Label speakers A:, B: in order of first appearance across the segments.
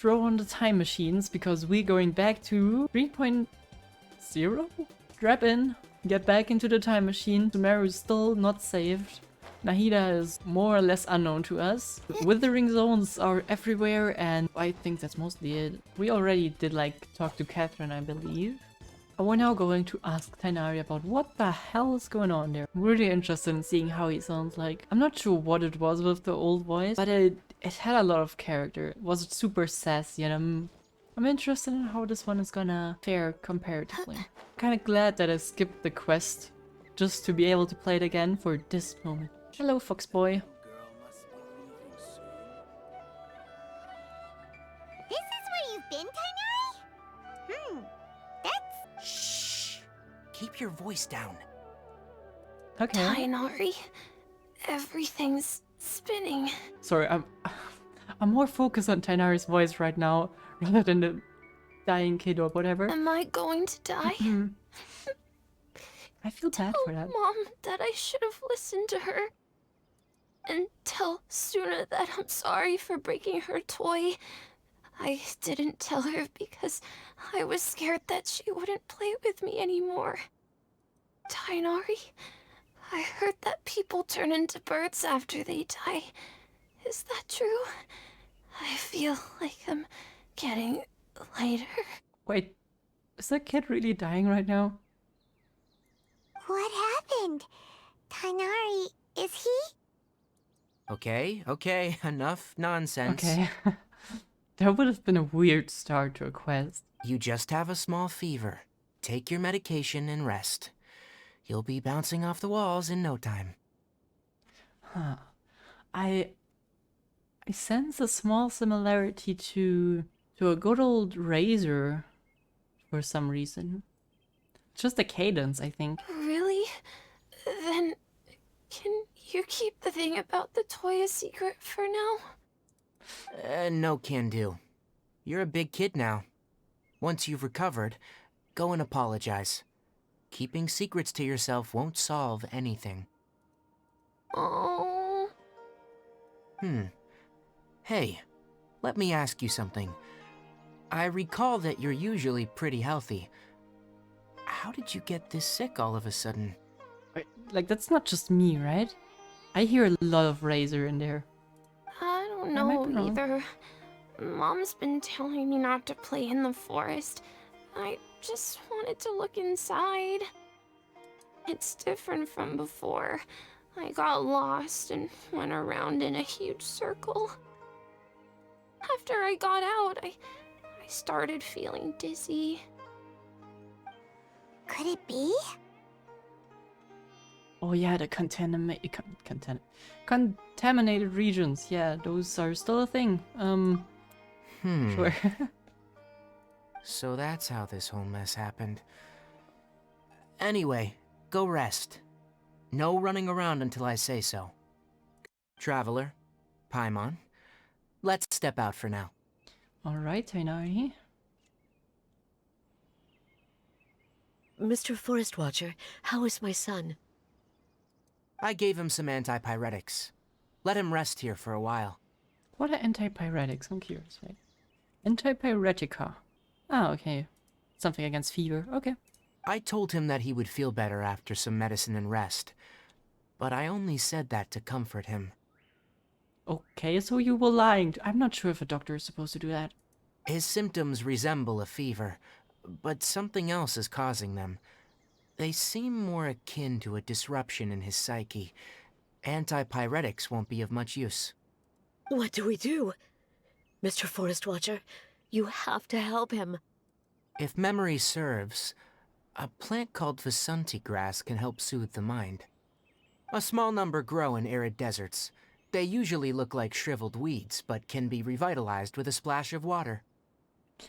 A: throw on the time machines because we're going back to 3.0? Strap in, get back into the time machine. Sumeru is still not saved. Nahida is more or less unknown to us. Withering zones are everywhere, and I think that's mostly it. We already did like talk to Catherine, I believe. And we're now going to ask Tighnari about what the hell is going on there. I'm really interested in seeing how he sounds like. I'm not sure what it was with the old voice, but it had a lot of character. It was super sassy, and I'm interested in how this one is gonna fare comparatively. Kinda glad that I skipped the quest just to be able to play it again for this moment. Hello, Fox Boy.
B: This is where you've been, Tighnari? That's...
C: Shh! Keep your voice down.
A: Okay.
D: Tighnari, everything's spinning.
A: Sorry, I'm more focused on Tighnari's voice right now rather than the dying kid or whatever.
D: Am I going to die?
A: I feel bad for that.
D: Mom, that I should have listened to her. And tell Suna that I'm sorry for breaking her toy. I didn't tell her because I was scared that she wouldn't play with me anymore. Tighnari, I heard that people turn into birds after they die. Is that true? I feel like I'm getting lighter.
A: Wait, is that kid really dying right now?
B: What happened? Tighnari, is he?
C: Okay, enough nonsense.
A: Okay. That would have been a weird start to a quest.
C: You just have a small fever. Take your medication and rest. You'll be bouncing off the walls in no time.
A: Huh. I sense a small similarity to a good old Razor for some reason. Just the cadence, I think.
D: Really? Then can you keep the thing about the toy a secret for now?
C: No can do. You're a big kid now. Once you've recovered, go and apologize. Keeping secrets to yourself won't solve anything.
D: Oh.
C: Hey, let me ask you something. I recall that you're usually pretty healthy. How did you get this sick all of a sudden?
A: Wait, like, that's not just me, right? I hear a lot of Razor in there.
D: I don't
A: I might
D: know
A: be wrong.
D: either. Mom's been telling me not to play in the forest. I just wanted to look inside. It's different from before. I got lost and went around in a huge circle. After I got out, I started feeling dizzy.
B: Could it be?
A: Oh yeah, the contaminated regions. Yeah, those are still a thing. Sure.
C: So that's how this whole mess happened. Anyway, go rest. No running around until I say so. Traveler, Paimon, let's step out for now.
A: Alright, Tighnari.
E: Mr. Forest Watcher, how is my son?
C: I gave him some antipyretics. Let him rest here for a while.
A: What are antipyretics? I'm curious, right? Antipyretica. Ah, okay. Something against fever. Okay.
C: I told him that he would feel better after some medicine and rest, but I only said that to comfort him.
A: Okay, so you were lying. I'm not sure if a doctor is supposed to do that.
C: His symptoms resemble a fever, but something else is causing them. They seem more akin to a disruption in his psyche. Antipyretics won't be of much use.
E: What do we do? Mr. Forest Watcher, you have to help him.
C: If memory serves, a plant called Vasanti grass can help soothe the mind. A small number grow in arid deserts. They usually look like shriveled weeds, but can be revitalized with a splash of water.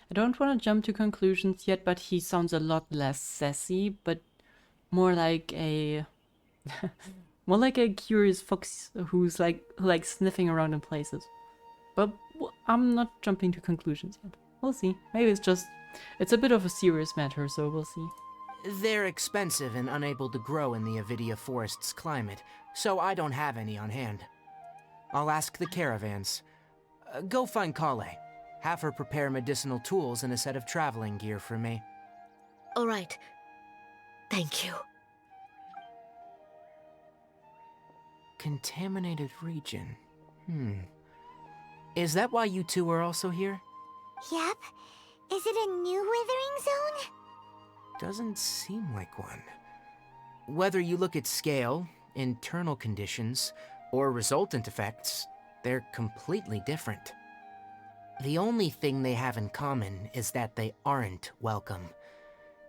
A: I don't want to jump to conclusions yet, but he sounds a lot less sassy, but more like a more like a curious fox who likes sniffing around in places. But I'm not jumping to conclusions yet. We'll see. Maybe it's a bit of a serious matter, so we'll see.
C: They're expensive and unable to grow in the Avidia Forest's climate, so I don't have any on hand. I'll ask the caravans. Go find Kale. Have her prepare medicinal tools and a set of traveling gear for me.
E: All right. Thank you.
C: Contaminated region. Is that why you two are also here?
B: Yep. Is it a new withering zone?
C: Doesn't seem like one. Whether you look at scale, internal conditions, or resultant effects, they're completely different. The only thing they have in common is that they aren't welcome.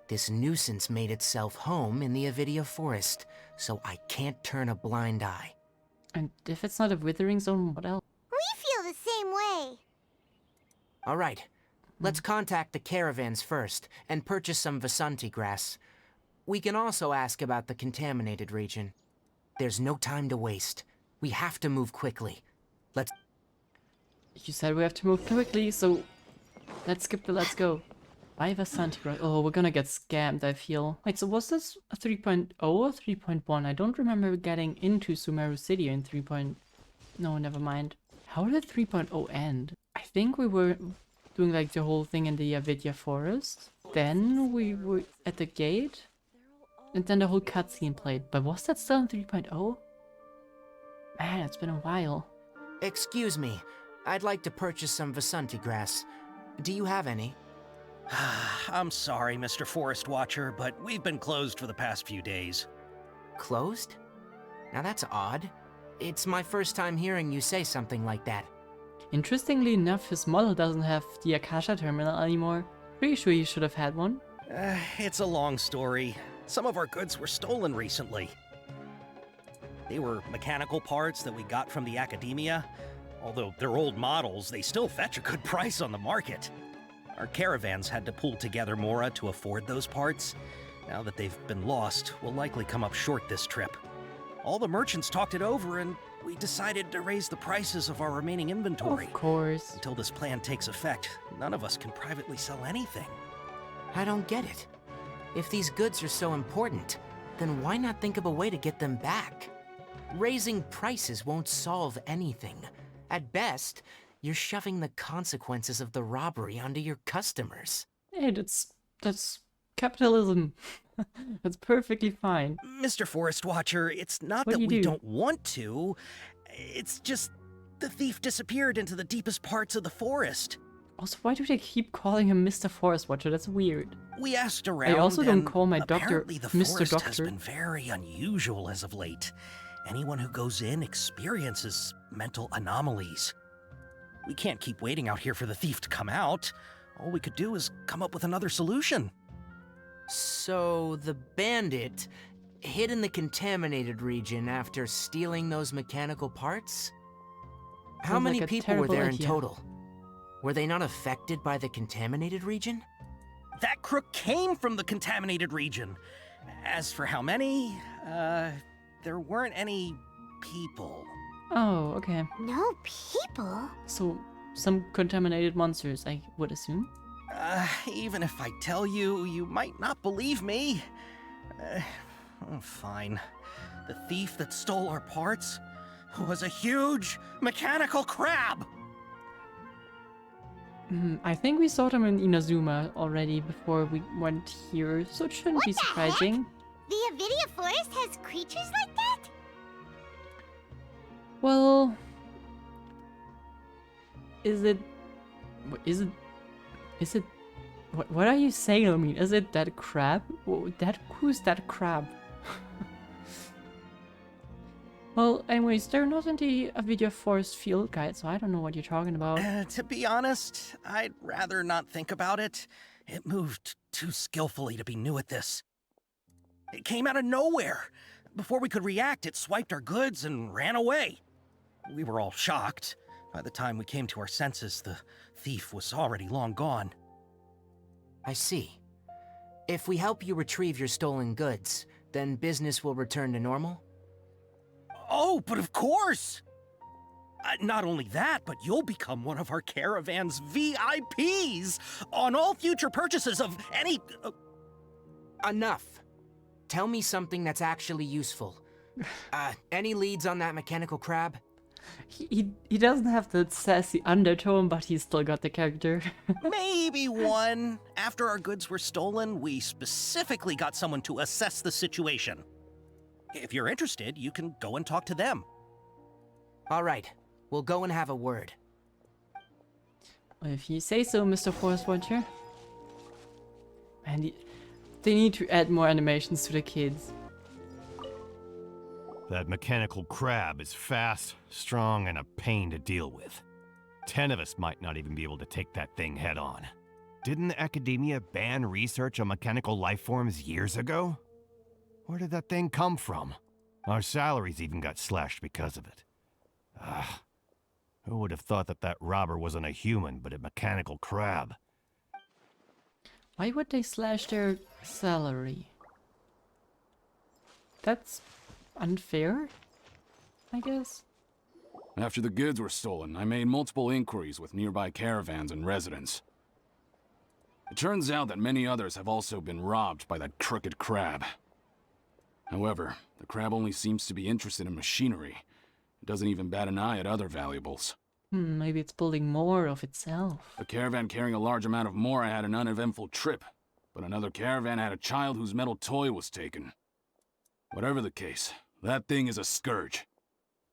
C: This nuisance made itself home in the Avidia forest, so I can't turn a blind eye.
A: And if it's not a withering zone, what else?
B: We feel the same way.
C: All right, let's contact the caravans first and purchase some Vasanti grass. We can also ask about the contaminated region. There's no time to waste. We have to move quickly. Let's...
A: You said we have to move quickly, so let's skip the let's go. Why Vasanti? Oh, we're gonna get scammed, I feel. Wait, so was this a 3.0 or 3.1? I don't remember getting into Sumeru City in 3. No, never mind. How did 3.0 end? I think we were doing like the whole thing in the Avidia forest. Then we were at the gate. And then the whole cutscene played. But was that still in 3.0? Man, it's been a while.
C: Excuse me. I'd like to purchase some Vasanti grass. Do you have any?
F: I'm sorry, Mr. Forest Watcher, but we've been closed for the past few days.
C: Closed? Now that's odd. It's my first time hearing you say something like that.
A: Interestingly enough, his model doesn't have the Akasha terminal anymore. Pretty sure he should have had one.
F: It's a long story. Some of our goods were stolen recently. They were mechanical parts that we got from the academia. Although they're old models, they still fetch a good price on the market. Our caravans had to pool together Mora to afford those parts. Now that they've been lost, we'll likely come up short this trip. All the merchants talked it over, and we decided to raise the prices of our remaining inventory.
A: Of course.
F: Until this plan takes effect, none of us can privately sell anything.
C: I don't get it. If these goods are so important, then why not think of a way to get them back? Raising prices won't solve anything. At best, you're shoving the consequences of the robbery onto your customers.
A: Hey, that's capitalism. That's perfectly fine.
F: Mr. Forest Watcher, it's not
A: What
F: that
A: do you
F: we
A: do?
F: don't want to. It's just the thief disappeared into the deepest parts of the forest.
A: Also, why do they keep calling him Mr. Forest Watcher? That's weird.
F: We asked around.
A: also don't
F: and
A: call my doctor
F: apparently the
A: Mr.
F: forest has
A: Doctor.
F: been very unusual as of late. Anyone who goes in experiences mental anomalies. We can't keep waiting out here for the thief to come out. All we could do is come up with another solution.
C: So, the bandit hid in the contaminated region after stealing those mechanical parts? How
A: Sounds
C: many
A: like a
C: people were
A: terrible
C: there in
A: idea.
C: total? Were they not affected by the contaminated region?
F: That crook came from the contaminated region. As for how many, there weren't any people.
A: Oh, okay.
B: No people?
A: So, some contaminated monsters, I would assume.
F: Even if I tell you, you might not believe me. Fine. The thief that stole our parts was a huge mechanical crab!
A: I think we saw them in Inazuma already before we went here, so it shouldn't
B: What
A: be
B: the heck?
A: surprising.
B: The Avidia forest has creatures like that?
A: Well, what are you saying, I mean? Is it that crab? Who's that crab? Well, anyways, they're not in the Avidia Forest field guide, so I don't know what you're talking about.
F: To be honest, I'd rather not think about it. It moved too skillfully to be new at this. It came out of nowhere. Before we could react, it swiped our goods and ran away. We were all shocked. By the time we came to our senses, the thief was already long gone.
C: I see. If we help you retrieve your stolen goods, then business will return to normal?
F: Oh, but of course! Not only that, but you'll become one of our caravan's VIPs on all future purchases of any...
C: Enough. Tell me something that's actually useful. Any leads on that mechanical crab?
A: He doesn't have the sassy undertone, but he's still got the character.
F: Maybe one. After our goods were stolen, we specifically got someone to assess the situation. If you're interested, you can go and talk to them.
C: All right, we'll go and have a word.
A: If you say so, Mr. Forest Watcher. And they need to add more animations to the kids.
G: That mechanical crab is fast, strong, and a pain to deal with. 10 of us might not even be able to take that thing head on. Didn't the academia ban research on mechanical life forms years ago? Where did that thing come from? Our salaries even got slashed because of it. Who would have thought that that robber wasn't a human, but a mechanical crab?
A: Why would they slash their salary? That's unfair, I guess.
H: After the goods were stolen, I made multiple inquiries with nearby caravans and residents. It turns out that many others have also been robbed by that crooked crab. However, the crab only seems to be interested in machinery. It doesn't even bat an eye at other valuables.
A: Maybe it's building more of itself.
H: A caravan carrying a large amount of more had an uneventful trip, but another caravan had a child whose metal toy was taken. Whatever the case, that thing is a scourge.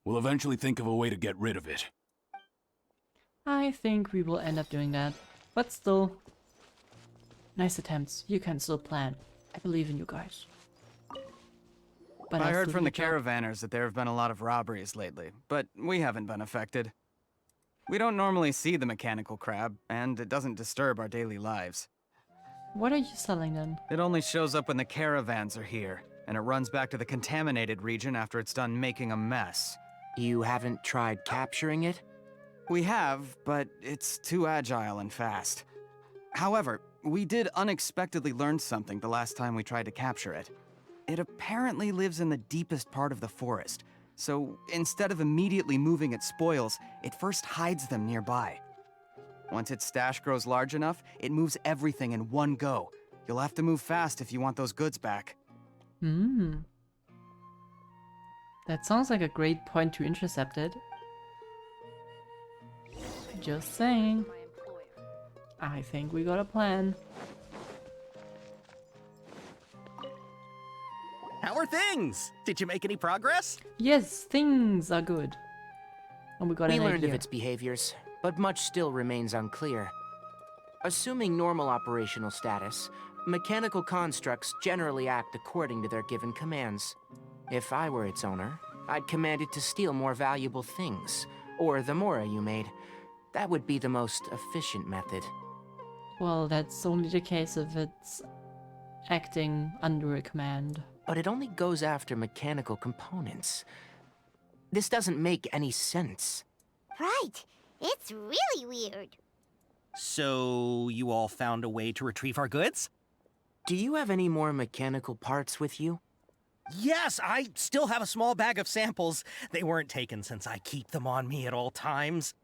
H: We'll eventually think of a way to get rid of it.
A: I think we will end up doing that. But still, nice attempts. You can still plan. I believe in you guys. But
I: I heard
A: still
I: from the
A: need your job.
I: caravanners that there have been a lot of robberies lately, but we haven't been affected. We don't normally see the mechanical crab, and it doesn't disturb our daily lives.
A: What are you selling then?
I: It only shows up when the caravans are here, and it runs back to the contaminated region after it's done making a mess.
C: You haven't tried capturing it?
I: We have, but it's too agile and fast. However, we did unexpectedly learn something the last time we tried to capture it. It apparently lives in the deepest part of the forest, so instead of immediately moving its spoils, it first hides them nearby. Once its stash grows large enough, it moves everything in one go. You'll have to move fast if you want those goods back.
A: That sounds like a great point to intercept it. Just saying. I think we got a plan.
F: How are things? Did you make any progress?
A: Yes, things are good. And we got
C: We
A: an
C: learned
A: idea.
C: of its behaviors, but much still remains unclear. Assuming normal operational status, mechanical constructs generally act according to their given commands. If I were its owner, I'd command it to steal more valuable things, or the mora you made. That would be the most efficient method.
A: Well, that's only the case if it's acting under a command.
C: But it only goes after mechanical components. This doesn't make any sense.
B: Right. It's really weird.
F: So, you all found a way to retrieve our goods?
C: Do you have any more mechanical parts with you?
F: Yes, I still have a small bag of samples. They weren't taken since I keep them on me at all times.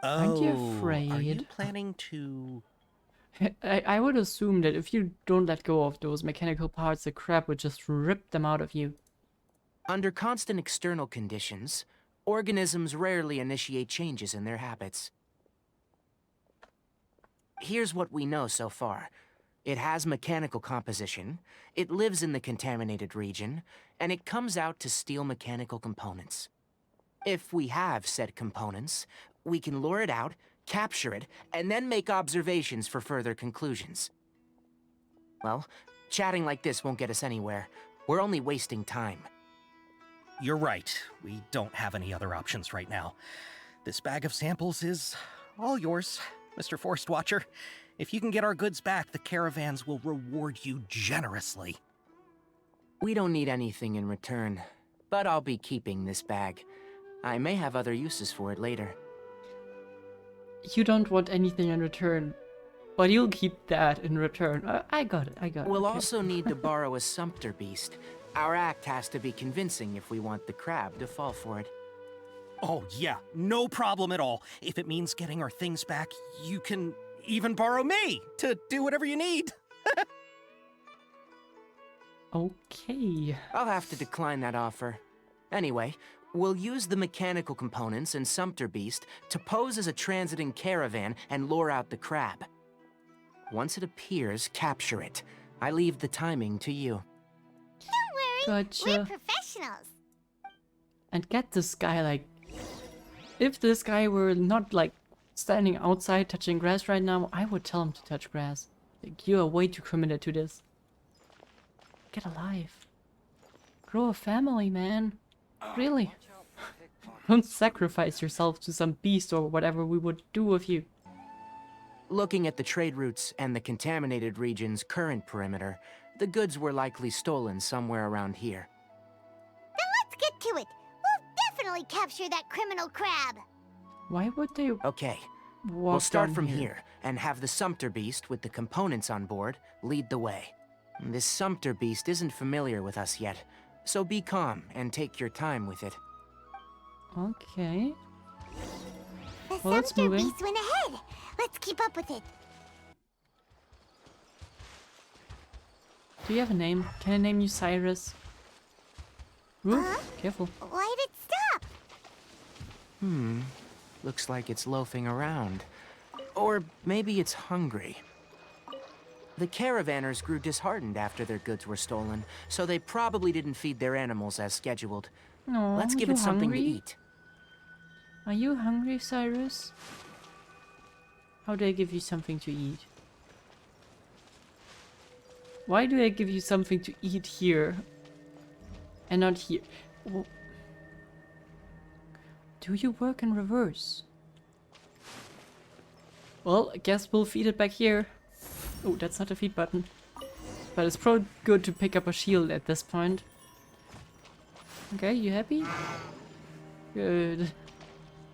A: Aren't you
F: Are you
A: afraid?
F: planning to...
A: I would assume that if you don't let go of those mechanical parts, the crab would just rip them out of you.
C: Under constant external conditions, organisms rarely initiate changes in their habits. Here's what we know so far. It has mechanical composition, it lives in the contaminated region, and it comes out to steal mechanical components. If we have said components, we can lure it out, capture it, and then make observations for further conclusions. Well, chatting like this won't get us anywhere. We're only wasting time.
F: You're right. We don't have any other options right now. This bag of samples is all yours, Mr. Forest Watcher. If you can get our goods back, the caravans will reward you generously.
C: We don't need anything in return, but I'll be keeping this bag. I may have other uses for it later.
A: You don't want anything in return, but you'll keep that in return. I got it, I got it.
C: We'll
A: okay.
C: also need to borrow a sumpter beast. Our act has to be convincing if we want the crab to fall for it.
F: Oh, yeah, no problem at all. If it means getting our things back, you can even borrow me to do whatever you need.
A: Okay.
C: I'll have to decline that offer. Anyway, We'll use the mechanical components and Sumpter Beast to pose as a transiting caravan and lure out the crab. Once it appears, capture it. I leave the timing to you.
B: Don't worry,
A: Gotcha.
B: we're professionals.
A: And get this guy, like... If this guy were not, like, standing outside touching grass right now, I would tell him to touch grass. Like, you are way too committed to this. Get alive. Grow a family, man. Really. Don't sacrifice yourself to some beast or whatever we would do with you.
C: Looking at the trade routes and the contaminated region's current perimeter, the goods were likely stolen somewhere around here.
B: Then let's get to it. We'll definitely capture that criminal crab.
A: Why would they
C: Okay,
A: walk
C: we'll start
A: down
C: from here and have the Sumpter Beast with the components on board lead the way. This Sumpter Beast isn't familiar with us yet, so be calm and take your time with it.
A: Okay.
B: The
A: Well, it's
B: Sumpter
A: moving.
B: Beast went ahead. Let's keep up with it.
A: Do you have a name? Can I name you Cyrus? Ooh,
B: Huh?
A: careful.
B: Why did it stop?
C: Looks like it's loafing around. Or maybe it's hungry. The caravanners grew disheartened after their goods were stolen, so they probably didn't feed their animals as scheduled.
A: No,
C: Let's give
A: you
C: it something
A: hungry?
C: to eat.
A: Are you hungry, Cyrus? How do I give you something to eat? Why do I give you something to eat here? And not here? Do you work in reverse? Well, I guess we'll feed it back here. Oh, that's not a feed button. But it's probably good to pick up a shield at this point. Okay, you happy? Good.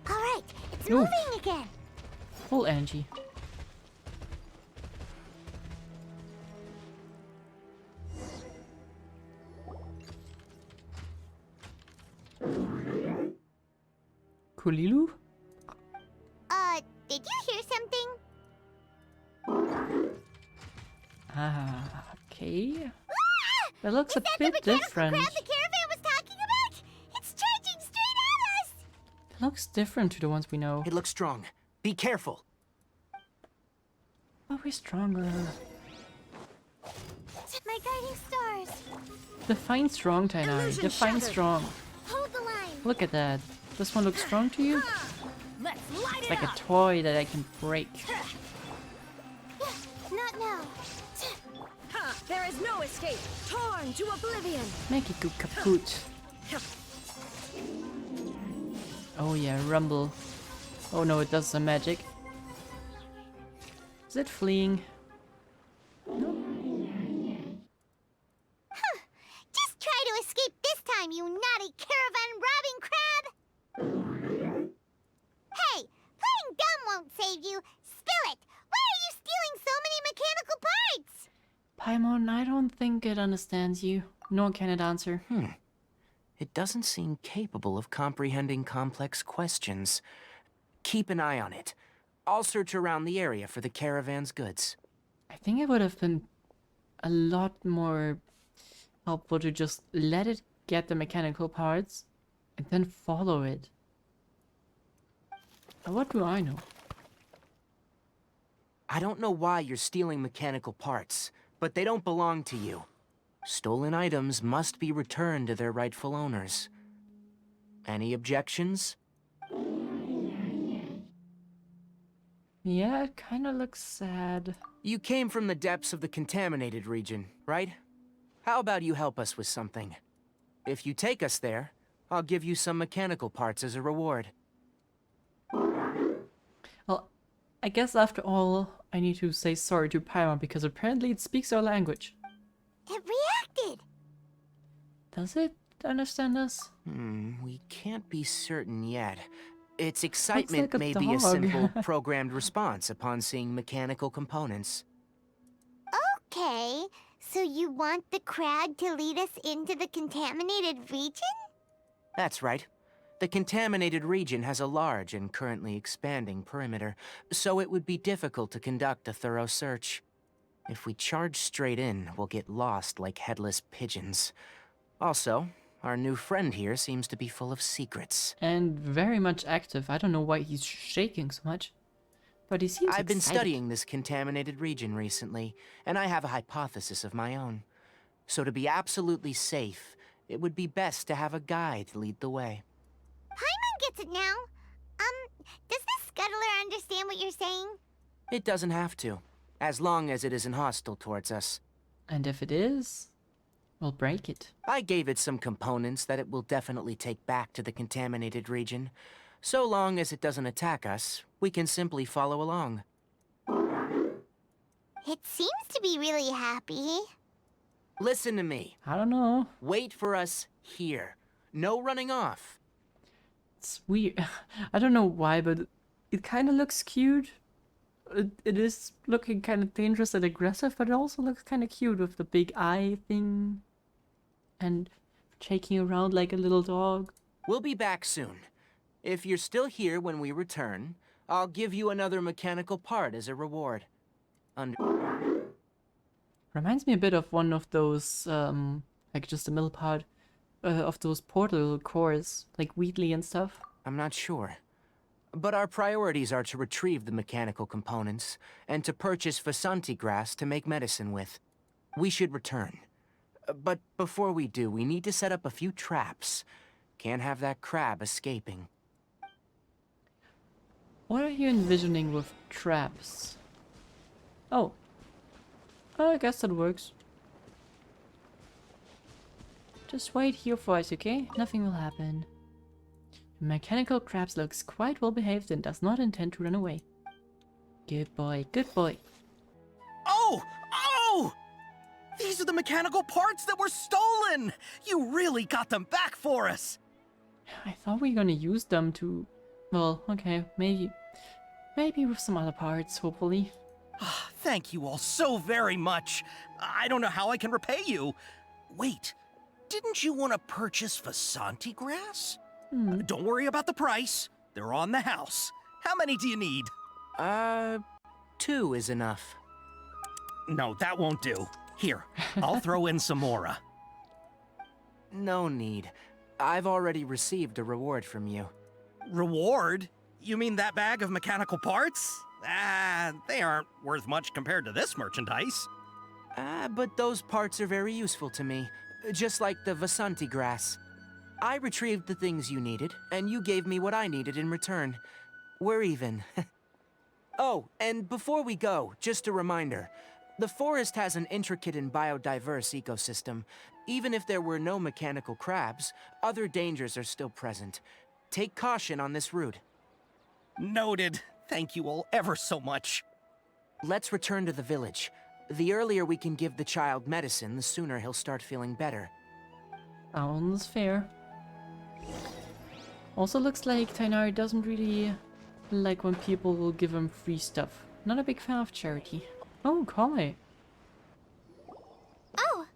B: All right, it's
A: Ooh.
B: moving again.
A: Full energy. Kulilu?
B: Did you hear something?
A: Ah, okay. That looks
B: Is
A: a
B: that
A: bit
B: the mechanical
A: different.
B: crab the caravan was talking about? It's charging straight at us!
A: It looks different to the ones we know.
C: It looks strong. Be careful.
A: Are we stronger?
B: My guiding stars.
A: Define strong, Tighnari.
E: Illusion
A: Define
E: shattered.
A: strong.
B: Hold the line.
A: Look at that. This one looks strong to you?
E: Let's light
A: It's
E: it
A: like a
E: up!
A: toy that I can break.
B: Not now.
E: Ha! There is no escape! Torn to oblivion!
A: Make it go kaput. Oh yeah, rumble. Oh no, it does some magic. Is it fleeing?
B: Just try to escape this time, you naughty caravan robbing crab! Hey, playing dumb won't save you. Spill it! Why are you stealing so many mechanical parts?
A: Paimon, I don't think it understands you, nor can it answer.
C: It doesn't seem capable of comprehending complex questions. Keep an eye on it. I'll search around the area for the caravan's goods.
A: I think it would have been a lot more helpful to just let it get the mechanical parts and then follow it. What do I know?
C: I don't know why you're stealing mechanical parts, but they don't belong to you. Stolen items must be returned to their rightful owners. Any objections?
A: Yeah, it kind of looks sad.
C: You came from the depths of the contaminated region, right? How about you help us with something? If you take us there, I'll give you some mechanical parts as a reward.
A: Well, I guess after all, I need to say sorry to Paimon because apparently it speaks our language.
B: It reacted.
A: Does it understand us?
C: We can't be certain yet. Its excitement
A: like a
C: may be a
A: dog.
C: simple, programmed response upon seeing mechanical components.
B: Okay, so you want the crab to lead us into the contaminated region?
C: That's right. The contaminated region has a large and currently expanding perimeter, so it would be difficult to conduct a thorough search. If we charge straight in, we'll get lost like headless pigeons. Also, Our new friend here seems to be full of secrets.
A: And very much active. I don't know why he's shaking so much. But he seems
C: I've been
A: excited.
C: studying this contaminated region recently, and I have a hypothesis of my own. So to be absolutely safe, it would be best to have a guide lead the way.
B: Paimon gets it now. Does the scuttler understand what you're saying?
C: It doesn't have to, as long as it isn't hostile towards us.
A: And if it is, we'll break it.
C: I gave it some components that it will definitely take back to the contaminated region. So long as it doesn't attack us, we can simply follow along.
B: It seems to be really happy.
C: Listen to me.
A: I don't know.
C: Wait for us here. No running off.
A: It's weird. I don't know why, but it kind of looks cute. It is looking kind of dangerous and aggressive, but it also looks kind of cute with the big eye thing. And shaking around like a little dog.
C: We'll be back soon. If you're still here when we return, I'll give you another mechanical part as a reward.
A: Reminds me a bit of one of those, like just the middle part of those portal cores, like Wheatley and stuff.
C: I'm not sure. But our priorities are to retrieve the mechanical components, and to purchase Vasanti grass to make medicine with. We should return. But before we do, we need to set up a few traps. Can't have that crab escaping.
A: What are you envisioning with traps? Oh. Oh, I guess that works. Just wait here for us, okay? Nothing will happen. The mechanical crab looks quite well behaved and does not intend to run away. Good boy, good boy.
F: Oh! Oh! These are the mechanical parts that were stolen! You really got them back for us!
A: I thought we were gonna use them to... Well, okay, maybe. Maybe with some other parts, hopefully.
F: Thank you all so very much. I don't know how I can repay you. Wait, didn't you want to purchase Vasanti grass? Don't worry about the price. They're on the house. How many do you need?
C: 2 is enough.
F: No, that won't do. Here, I'll throw in some more.
C: No need. I've already received a reward from you.
F: Reward? You mean that bag of mechanical parts? They aren't worth much compared to this merchandise.
C: But those parts are very useful to me. Just like the Vasanti grass. I retrieved the things you needed, and you gave me what I needed in return. We're even. Oh, and before we go, just a reminder. The forest has an intricate and biodiverse ecosystem. Even if there were no mechanical crabs, other dangers are still present. Take caution on this route.
F: Noted. Thank you all ever so much.
C: Let's return to the village. The earlier we can give the child medicine, the sooner he'll start feeling better.
A: Sounds fair. Also looks like Tighnari doesn't really like when people will give him free stuff. Not a big fan of charity. Oh, Kai.
B: Oh!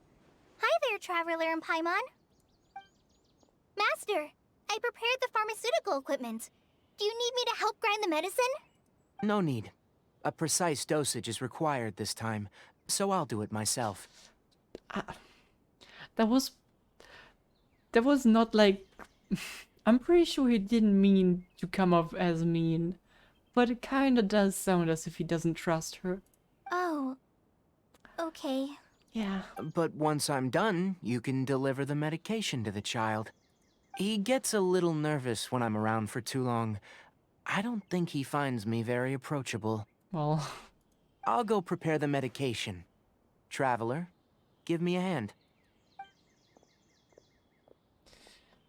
B: Hi there, Traveler and Paimon. Master, I prepared the pharmaceutical equipment. Do you need me to help grind the medicine?
C: No need. A precise dosage is required this time, so I'll do it myself.
A: That was not like... I'm pretty sure he didn't mean to come off as mean, but it kinda does sound as if he doesn't trust her.
B: Oh. Okay.
A: Yeah.
C: But once I'm done, you can deliver the medication to the child. He gets a little nervous when I'm around for too long. I don't think he finds me very approachable.
A: Well...
C: I'll go prepare the medication. Traveler, give me a hand.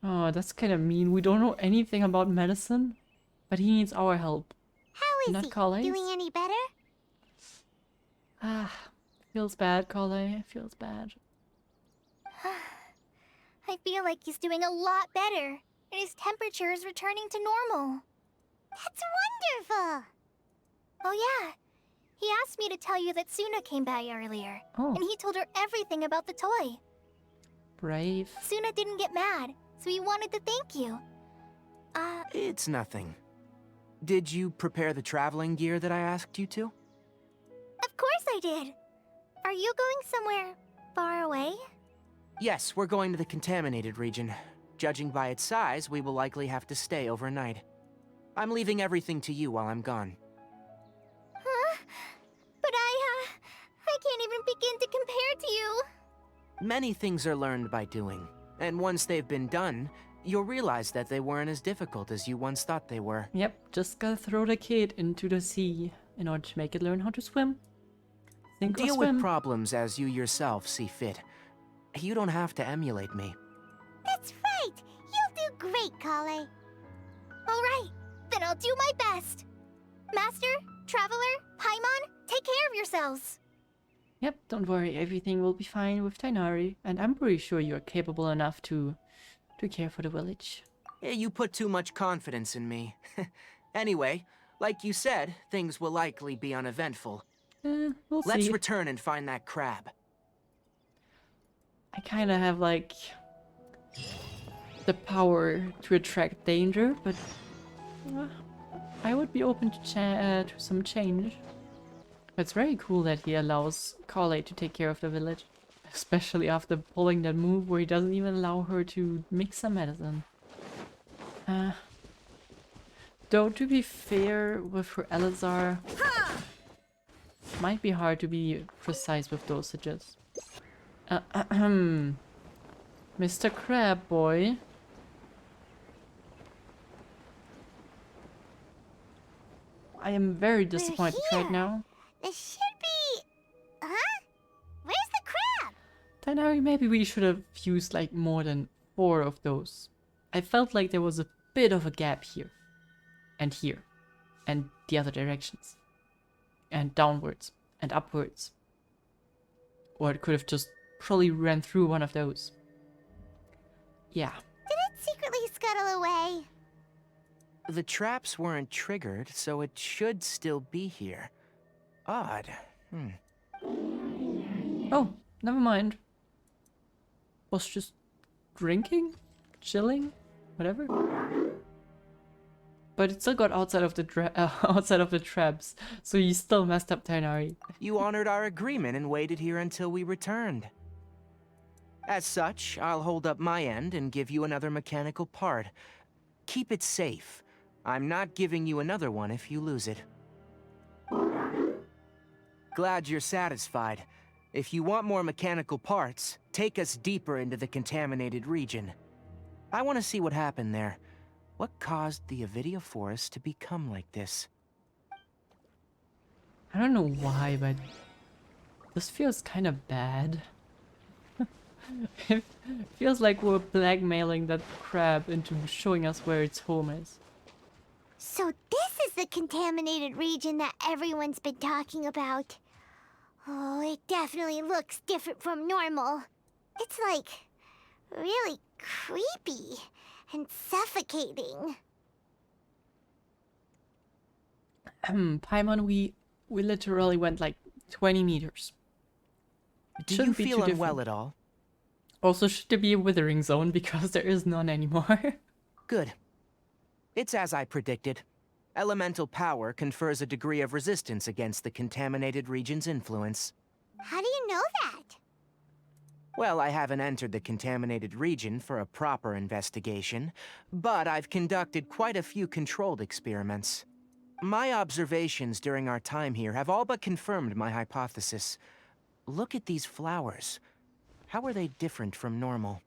A: Oh, that's kinda mean. We don't know anything about medicine, but he needs our help.
B: How is
A: Not
B: he?
A: Collei?
B: Doing any better?
A: Feels bad, Collei. Feels bad.
B: I feel like he's doing a lot better, and his temperature is returning to normal. That's wonderful! Oh yeah, he asked me to tell you that Suna came by earlier,
A: Oh,
B: and he told her everything about the toy.
A: brave.
B: Suna didn't get mad, so he wanted to thank you.
C: It's nothing. Did you prepare the traveling gear that I asked you to?
B: Of course I did. Are you going somewhere far away?
C: Yes, we're going to the contaminated region. Judging by its size, we will likely have to stay overnight. I'm leaving everything to you while I'm gone.
B: Huh? But I can't even begin to compare to you.
C: Many things are learned by doing, and once they've been done, you'll realize that they weren't as difficult as you once thought they were.
A: Yep, just gotta throw the kid into the sea in order to make it learn how to swim. Sink or
C: Deal
A: swim.
C: with problems as you yourself see fit. You don't have to emulate me.
B: That's right. You'll do great, Kale. All right, then I'll do my best. Master, Traveler, Paimon, take care of yourselves.
A: Yep, don't worry, everything will be fine with Tighnari, and I'm pretty sure you're capable enough to care for the village.
C: You put too much confidence in me. Anyway, like you said, things will likely be uneventful.
A: We'll
C: Let's
A: see.
C: return and find that crab.
A: I kinda have, like, the power to attract danger, but I would be open to some change. It's very cool that he allows Kale to take care of the village. Especially after pulling that move where he doesn't even allow her to mix some medicine. Though, to be fair with her Elazar, might be hard to be precise with dosages. Mr. Crab Boy. I am very disappointed right
B: here.
A: now.
B: This should be... Huh? Where's the crab?
A: Tighnari, maybe we should have used like more than 4 of those. I felt like there was a bit of a gap here. And here. And the other directions. And downwards. And upwards. Or it could have just probably ran through one of those. Yeah.
B: Did it secretly scuttle away?
C: The traps weren't triggered, so it should still be here. Odd.
A: Oh, never mind. Was just drinking? Chilling? Whatever. But it still got outside of the traps, so you still messed up Tighnari.
C: You honored our agreement and waited here until we returned. As such, I'll hold up my end and give you another mechanical part. Keep it safe. I'm not giving you another one if you lose it. Glad you're satisfied. If you want more mechanical parts, take us deeper into the contaminated region. I want to see what happened there. What caused the Avidia forest to become like this?
A: I don't know why, but this feels kind of bad. It feels like we're blackmailing that crab into showing us where its home is.
B: So this is the contaminated region that everyone's been talking about. Oh, it definitely looks different from normal. It's like really creepy and suffocating.
A: Paimon, we literally went like 20 meters. It
C: Do you
A: shouldn't be
C: feel
A: too
C: unwell
A: different.
C: at all?
A: Also, should there be a withering zone because there is none anymore?
C: Good. It's as I predicted. Elemental power confers a degree of resistance against the contaminated region's influence.
B: How do you know that?
C: Well, I haven't entered the contaminated region for a proper investigation, but I've conducted quite a few controlled experiments. My observations during our time here have all but confirmed my hypothesis. Look at these flowers. How are they different from normal?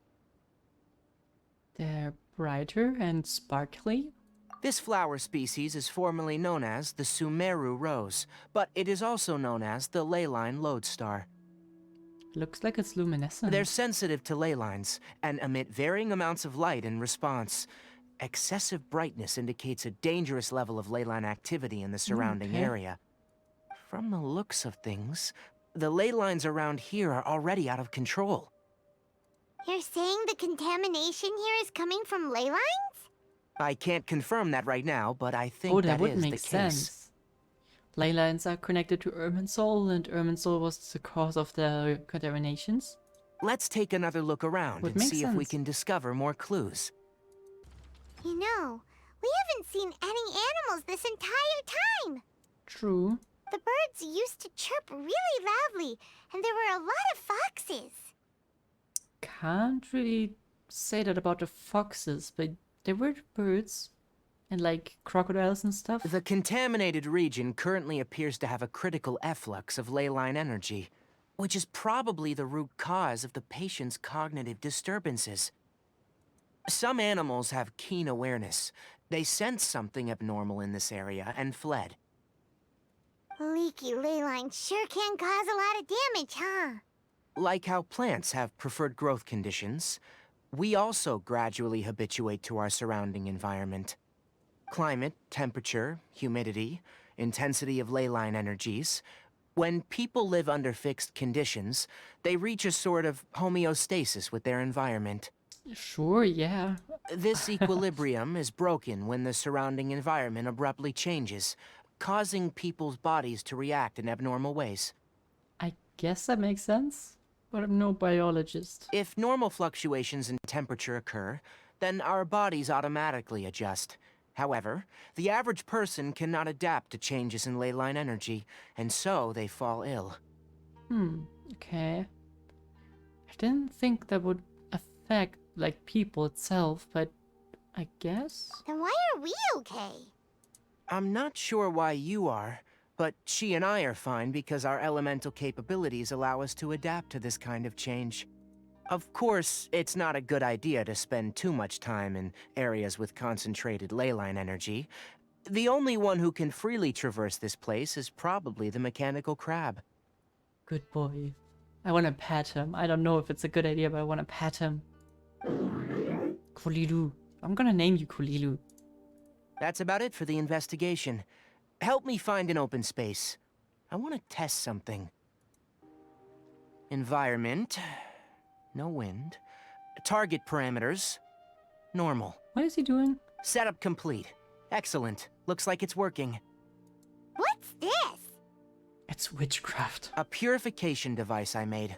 A: They're brighter and sparkly.
C: This flower species is formerly known as the Sumeru rose, but it is also known as the leyline lodestar.
A: Looks like it's luminescent.
C: They're sensitive to ley lines and emit varying amounts of light in response. Excessive brightness indicates a dangerous level of ley line activity in the surrounding
A: Okay.
C: area. From the looks of things, the ley lines around here are already out of control.
B: You're saying the contamination here is coming from ley lines?
C: I can't confirm that right now, but I think
A: Oh, that would
C: is
A: make
C: the case.
A: sense. Ley lines are connected to Irminsul, and Irminsul was the cause of the contaminations.
C: Let's take another look around
A: Would
C: and
A: make
C: see if we
A: sense.
C: can discover more clues.
B: You know, we haven't seen any animals this entire time.
A: True.
B: The birds used to chirp really loudly, and there were a lot of foxes.
A: can't really say that about the foxes, but they were birds. And like crocodiles and stuff.
C: The contaminated region currently appears to have a critical efflux of ley line energy, which is probably the root cause of the patient's cognitive disturbances. Some animals have keen awareness. They sensed something abnormal in this area and fled.
B: Leaky ley lines sure can cause a lot of damage, huh?
C: Like how plants have preferred growth conditions, we also gradually habituate to our surrounding environment. Climate, temperature, humidity, intensity of ley line energies. When people live under fixed conditions, they reach a sort of homeostasis with their environment.
A: Sure, yeah.
C: This equilibrium is broken when the surrounding environment abruptly changes, causing people's bodies to react in abnormal ways.
A: I guess that makes sense, but I'm no biologist.
C: If normal fluctuations in temperature occur, then our bodies automatically adjust. However, the average person cannot adapt to changes in ley line energy, and so they fall ill.
A: Okay. I didn't think that would affect, like, people itself, but I guess?
B: Then why are we okay?
C: I'm not sure why you are, but she and I are fine because our elemental capabilities allow us to adapt to this kind of change. Of course, it's not a good idea to spend too much time in areas with concentrated ley line energy. The only one who can freely traverse this place is probably the mechanical crab.
A: Good boy. I want to pet him. I don't know if it's a good idea, but I want to pet him. Kulilu. I'm gonna name you Kulilu.
C: That's about it for the investigation. Help me find an open space. I want to test something. Environment. No wind. Target parameters. Normal.
A: What is he doing?
C: Setup complete. Excellent. Looks like it's working.
B: What's this?
A: It's witchcraft.
C: A purification device I made.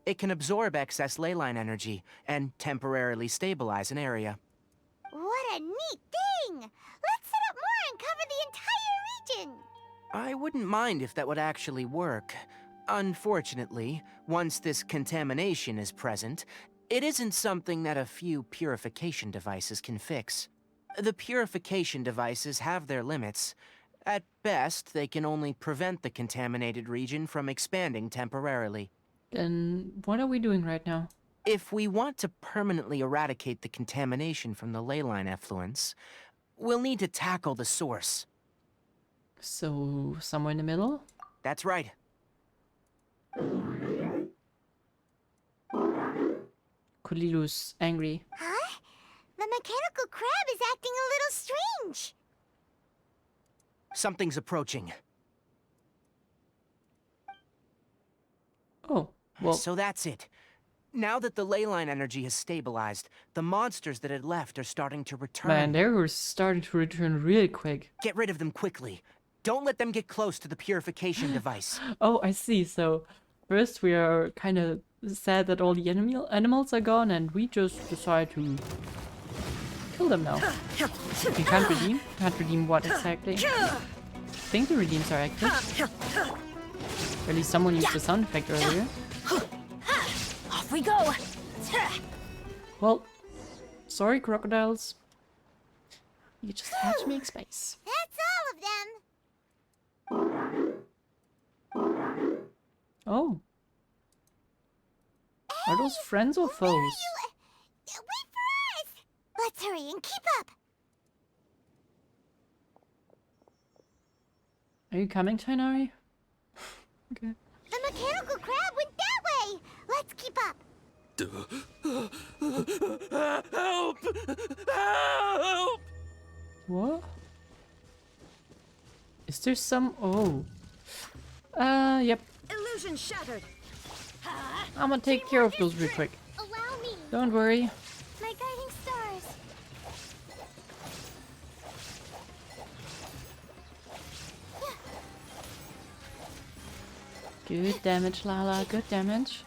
C: It can absorb excess ley line energy and temporarily stabilize an area.
B: What a neat thing! Let's set up more and cover the entire region!
C: I wouldn't mind if that would actually work. Unfortunately, once this contamination is present, it isn't something that a few purification devices can fix. The purification devices have their limits. At best, they can only prevent the contaminated region from expanding temporarily.
A: Then what are we doing right now?
C: If we want to permanently eradicate the contamination from the ley line effluents, we'll need to tackle the source.
A: So, somewhere in the middle?
C: That's right.
A: Kulilu's angry.
B: Huh? The mechanical crab is acting a little strange.
C: Something's approaching.
A: Oh, well,
C: So that's it. Now that the ley line energy has stabilized, the monsters that had left are starting to return.
A: man, they were starting to return really quick.
C: Get rid of them quickly. Don't let them get close to the purification device.
A: Oh, I see. So, first we are kind of sad that all the animals are gone, and we just decide to kill them now. You can't redeem? Can't redeem what exactly? I think the redeems are active. Or at least someone used the sound effect earlier.
E: Off we go!
A: Well, sorry, crocodiles. You just had to make space.
B: That's all of them.
A: Oh. Are those friends or foes?
B: Where are you? Wait for us! Let's hurry and keep up.
A: Are you coming, Tighnari? Okay.
B: The mechanical crab went that way. Let's keep up.
H: Help! Help!
A: What? Is there some... Oh. Yep.
E: Illusion shattered!
A: I'm gonna take care of those real quick.
B: Allow me.
A: Don't worry.
B: My guiding stars.
A: Good damage, Lala. Good damage.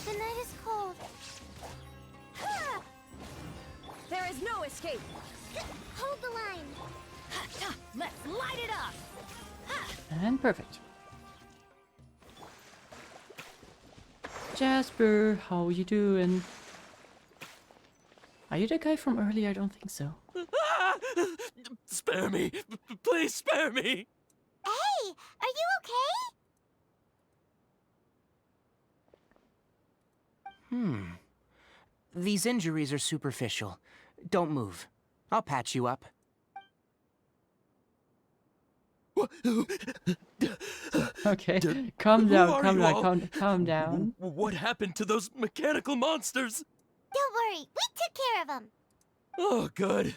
B: The night is cold.
E: There is no escape!
B: Hold the line.
E: Let's light it up!
A: And perfect. Jasper, how you doing? Are you the guy from earlier? I don't think so.
J: Spare me! Please spare me!
B: Hey, are you okay?
C: These injuries are superficial. Don't move. I'll patch you up.
A: Okay, calm down,
J: are
A: calm
J: you
A: down,
J: all?
A: calm down.
J: What happened to those mechanical monsters?
B: Don't worry, we took care of them.
J: Oh, good.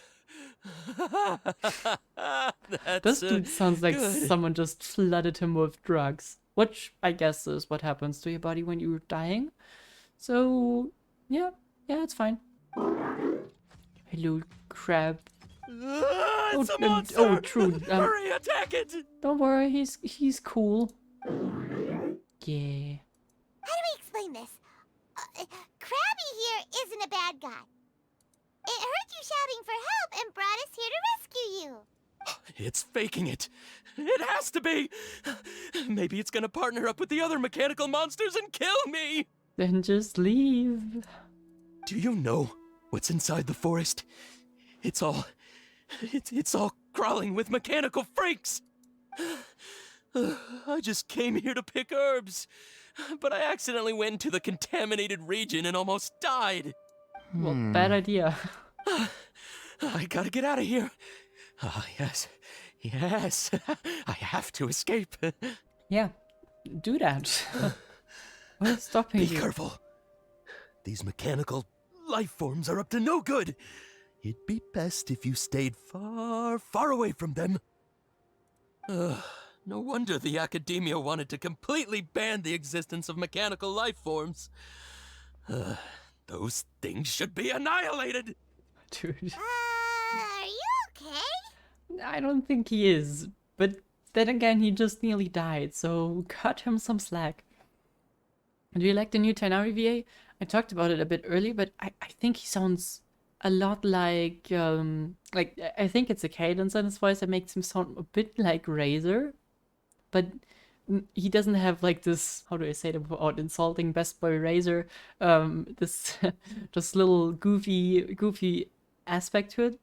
A: This
J: That's
A: dude sounds like
J: good.
A: someone just flooded him with drugs, which I guess is what happens to your body when you're dying. So, yeah, it's fine. Hello, crab.
J: It's a
A: and-
J: monster!
A: oh, true,
J: Hurry, attack it!
A: Don't worry, he's cool. Yeah.
B: How do we explain this? Krabby here isn't a bad guy. It heard you shouting for help and brought us here to rescue you.
J: It's faking it. It has to be. Maybe it's gonna partner up with the other mechanical monsters and kill me.
A: Then just leave.
J: Do you know what's inside the forest? It's all crawling with mechanical freaks. I just came here to pick herbs, but I accidentally went into the contaminated region and almost died.
A: Well, bad idea.
J: I gotta get out of here. Ah, yes, I have to escape.
A: Yeah, do that. What's stopping
J: Be
A: you?
J: careful. These mechanical life forms are up to no good. It'd be best if you stayed far, far away from them. No wonder the academia wanted to completely ban the existence of mechanical life forms. Those things should be annihilated.
A: Dude,
B: Are you okay?
A: I don't think he is. But then again, he just nearly died, so cut him some slack. Do you like the new Tighnari VA? I talked about it a bit early, but I think he sounds a lot like I think it's a cadence in his voice that makes him sound a bit like Razor, but he doesn't have like this, how do I say it without insulting Best Boy Razor, this just little goofy aspect to it.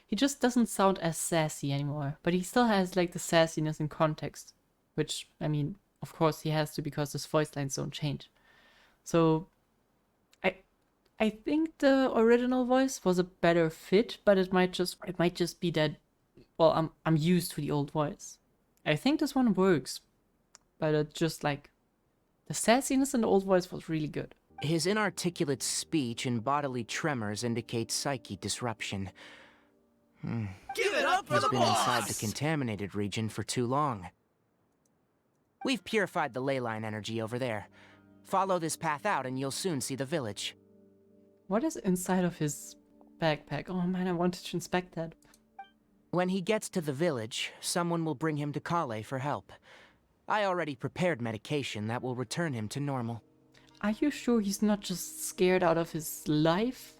A: He just doesn't sound as sassy anymore, but he still has like the sassiness in context, which, I mean, of course he has to because his voice lines don't change. So I think the original voice was a better fit, but it might just be that, well, I'm used to the old voice. I think this one works, but it just like the sassiness in the old voice was really good.
C: His inarticulate speech and bodily tremors indicate psyche disruption.
J: Give it up for
C: He's
J: the
C: been inside the
J: boss!
C: contaminated region for too long. We've purified the ley line energy over there. Follow this path out and you'll soon see the village.
A: What is inside of his backpack? Oh man, I wanted to inspect that.
C: When he gets to the village, someone will bring him to Kale for help. I already prepared medication that will return him to normal.
A: Are you sure he's not just scared out of his life?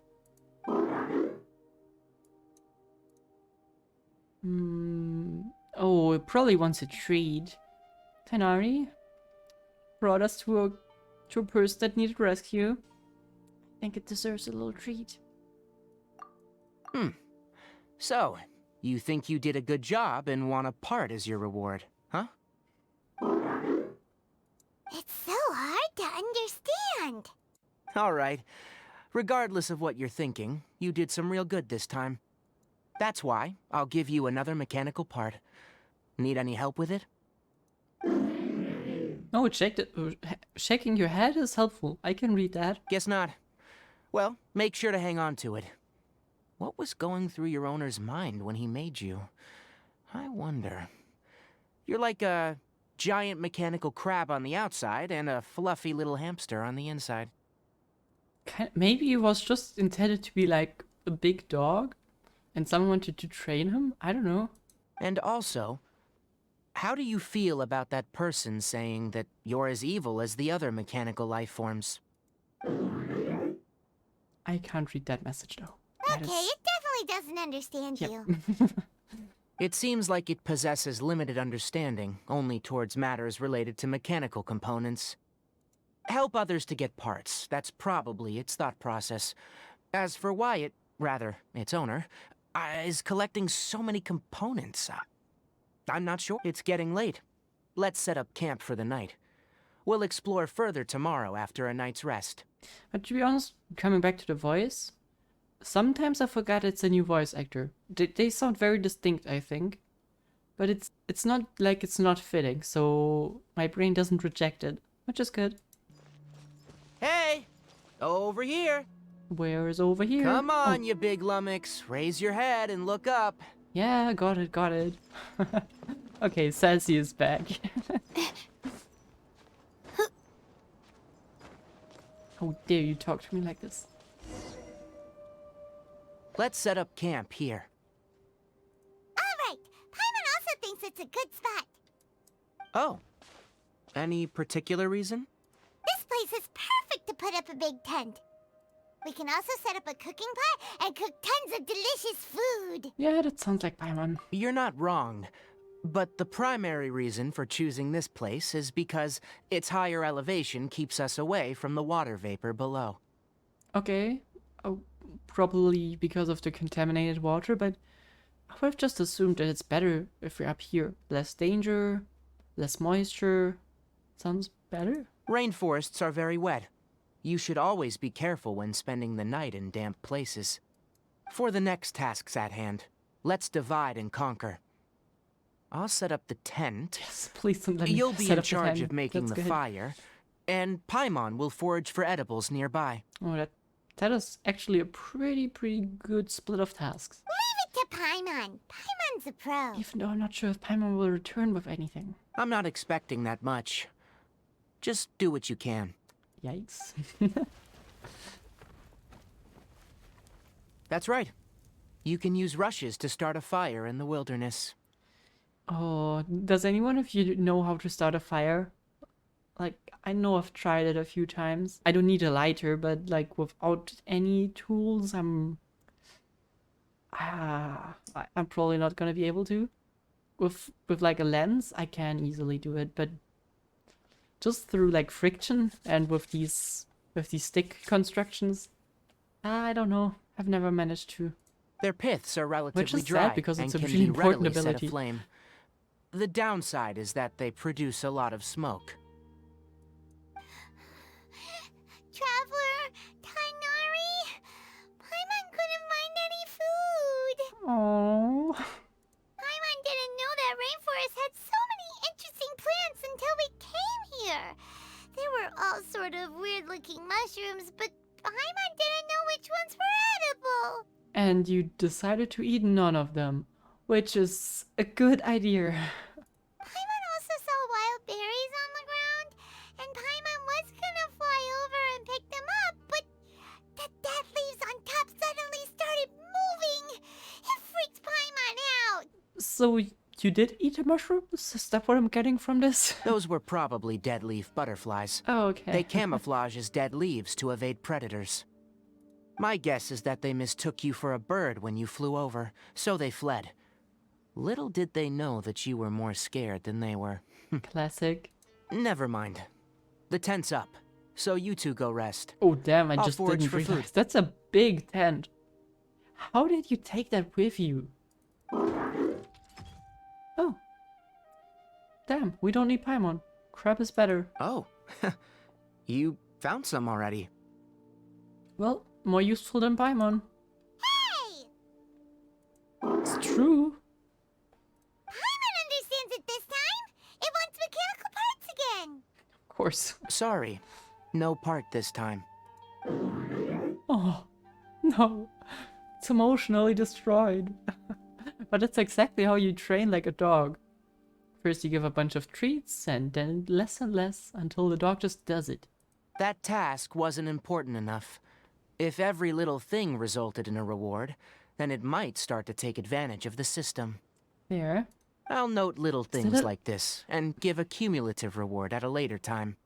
A: Oh, it probably wants a treat. Tighnari brought us to a person that needed rescue. I think it deserves a little treat.
C: So, you think you did a good job and want a part as your reward, huh?
B: It's so hard to understand.
C: Alright. Regardless of what you're thinking, you did some real good this time. That's why I'll give you another mechanical part. Need any help with it?
A: Oh, shaking your head is helpful. I can read that.
C: Guess not. Well, make sure to hang on to it. What was going through your owner's mind when he made you? I wonder. You're like a giant mechanical crab on the outside and a fluffy little hamster on the inside.
A: Maybe he was just intended to be like a big dog and someone wanted to train him? I don't know.
C: And also, how do you feel about that person saying that you're as evil as the other mechanical life forms?
A: I can't read that message though.
B: Okay, it definitely doesn't understand you.
C: It seems like it possesses limited understanding, only towards matters related to mechanical components. Help others to get parts. That's probably its thought process. As for why it, rather, its owner, is collecting so many components, I'm not sure. It's getting late. Let's set up camp for the night. We'll explore further tomorrow after a night's rest.
A: But to be honest, coming back to the voice, sometimes I forgot it's a new voice actor. They sound very distinct, I think. But it's not like it's not fitting, so my brain doesn't reject it, which is good.
C: Hey! Over here!
A: Where is over here?
C: Come on, you big lummox. Raise your head and look up.
A: Yeah, got it. Okay, Sassy is back. How dare you talk to me like this?
C: Let's set up camp here.
B: Alright, Paimon also thinks it's a good spot.
C: Oh. Any particular reason?
B: This place is perfect to put up a big tent. We can also set up a cooking pot and cook tons of delicious food.
A: Yeah, that sounds like Paimon.
C: You're not wrong. But the primary reason for choosing this place is because its higher elevation keeps us away from the water vapor below.
A: Okay, probably because of the contaminated water, but I would have just assumed that it's better if we're up here. Less danger, less moisture. Sounds better.
C: Rainforests are very wet. You should always be careful when spending the night in damp places. For the next tasks at hand, let's divide and conquer. I'll set up the tent.
A: Yes, please don't let me
C: You'll be
A: set
C: in
A: up the
C: charge
A: tent.
C: of making
A: That's
C: the
A: good.
C: fire, and Paimon will forage for edibles nearby.
A: Oh, that is actually a pretty good split of tasks.
B: Leave it to Paimon. Paimon's a pro.
A: Even though I'm not sure if Paimon will return with anything.
C: I'm not expecting that much. Just do what you can.
A: Yikes.
C: That's right. You can use rushes to start a fire in the wilderness.
A: Oh, does anyone of you know how to start a fire? Like, I know I've tried it a few times. I don't need a lighter, but like without any tools, I'm probably not gonna be able to. With like a lens, I can easily do it, but just through like friction and with these stick constructions, I don't know. I've never managed to.
C: Their piths are relatively
A: is
C: dry
A: sad because
C: and
A: it's a
C: can
A: really
C: be
A: important
C: readily set
A: ability.
C: aflame. The downside is that they produce a lot of smoke.
B: Traveler, Tighnari, Paimon couldn't find any food.
A: Oh.
B: Paimon didn't know that rainforest had so many interesting plants until we came here. They were all sort of weird-looking mushrooms, but Paimon didn't know which ones were edible.
A: And you decided to eat none of them, which is a good idea.
B: Paimon also saw wild berries on the ground, and Paimon was gonna fly over and pick them up, but the dead leaves on top suddenly started moving. It freaked Paimon out.
A: So you did eat the mushrooms? Is that what I'm getting from this?
C: Those were probably dead leaf butterflies.
A: Oh, okay.
C: They camouflage as dead leaves to evade predators. My guess is that they mistook you for a bird when you flew over, so they fled. Little did they know that you were more scared than they were.
A: Classic.
C: Never mind. The tent's up, so you two go rest.
A: Oh damn, I
C: I'll
A: just
C: forage
A: didn't
C: for
A: realize.
C: food.
A: That's a big tent. How did you take that with you? Oh. Damn, we don't need Paimon. Crab is better.
C: Oh, you found some already.
A: Well, more useful than Paimon.
B: Hey!
A: It's true.
B: Paimon understands it this time. It wants mechanical parts again.
A: Of course.
C: Sorry, no part this time.
A: Oh, no. It's emotionally destroyed. But that's exactly how you train like a dog. First you give a bunch of treats, and then less and less, until the dog just does it.
C: That task wasn't important enough. If every little thing resulted in a reward, then it might start to take advantage of the system.
A: There.
C: I'll note little things
A: Still-
C: like this, and give a cumulative reward at a later time.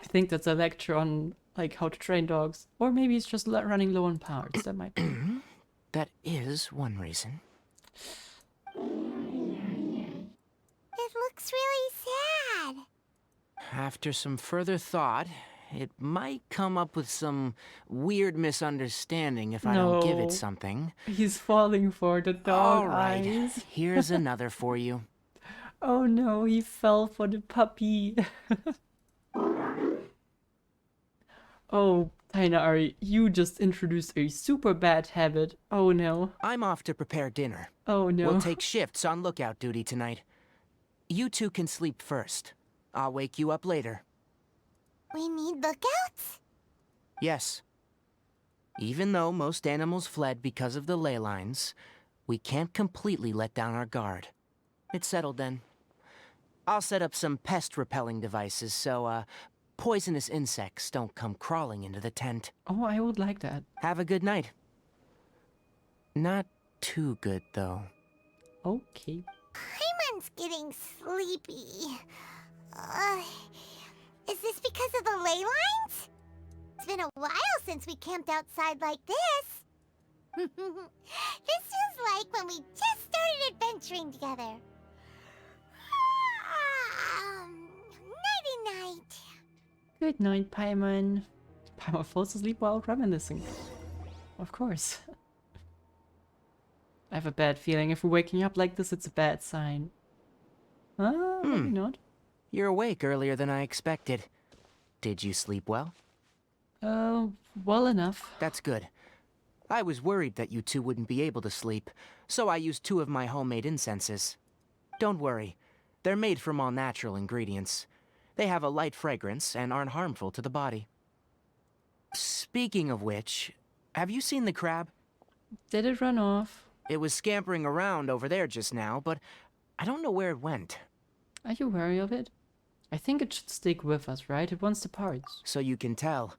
A: I think that's a lecture on like how to train dogs. Or maybe it's just running low on parts. That might be.
C: That is one reason.
B: It looks really sad.
C: After some further thought, it might come up with some weird misunderstanding if I don't give
A: No.
C: it something.
A: He's falling for the dog
C: All right,
A: eyes.
C: here's another for you.
A: Oh no, he fell for the puppy. Oh, Tighnari, you just introduced a super bad habit. Oh no.
C: I'm off to prepare dinner.
A: Oh no.
C: We'll take shifts on lookout duty tonight. You two can sleep first. I'll wake you up later.
B: We need lookouts?
C: Yes. Even though most animals fled because of the ley lines, we can't completely let down our guard. It's settled then. I'll set up some pest-repelling devices so, poisonous insects don't come crawling into the tent.
A: Oh, I would like that.
C: Have a good night. Not too good, though.
A: Okay.
B: Paimon's getting sleepy. Is this because of the ley lines? It's been a while since we camped outside like this. This feels like when we just started adventuring together. Nighty-night.
A: Good night, Paimon. Paimon falls asleep while reminiscing. Of course. I have a bad feeling if we're waking up like this, it's a bad sign. Maybe not.
C: You're awake earlier than I expected. Did you sleep well?
A: Well enough.
C: That's good. I was worried that you two wouldn't be able to sleep, so I used 2 of my homemade incenses. Don't worry, they're made from all natural ingredients. They have a light fragrance and aren't harmful to the body. Speaking of which, have you seen the crab?
A: Did it run off?
C: It was scampering around over there just now, but I don't know where it went.
A: Are you wary of it? I think it should stick with us, right? It wants the parts.
C: So you can tell.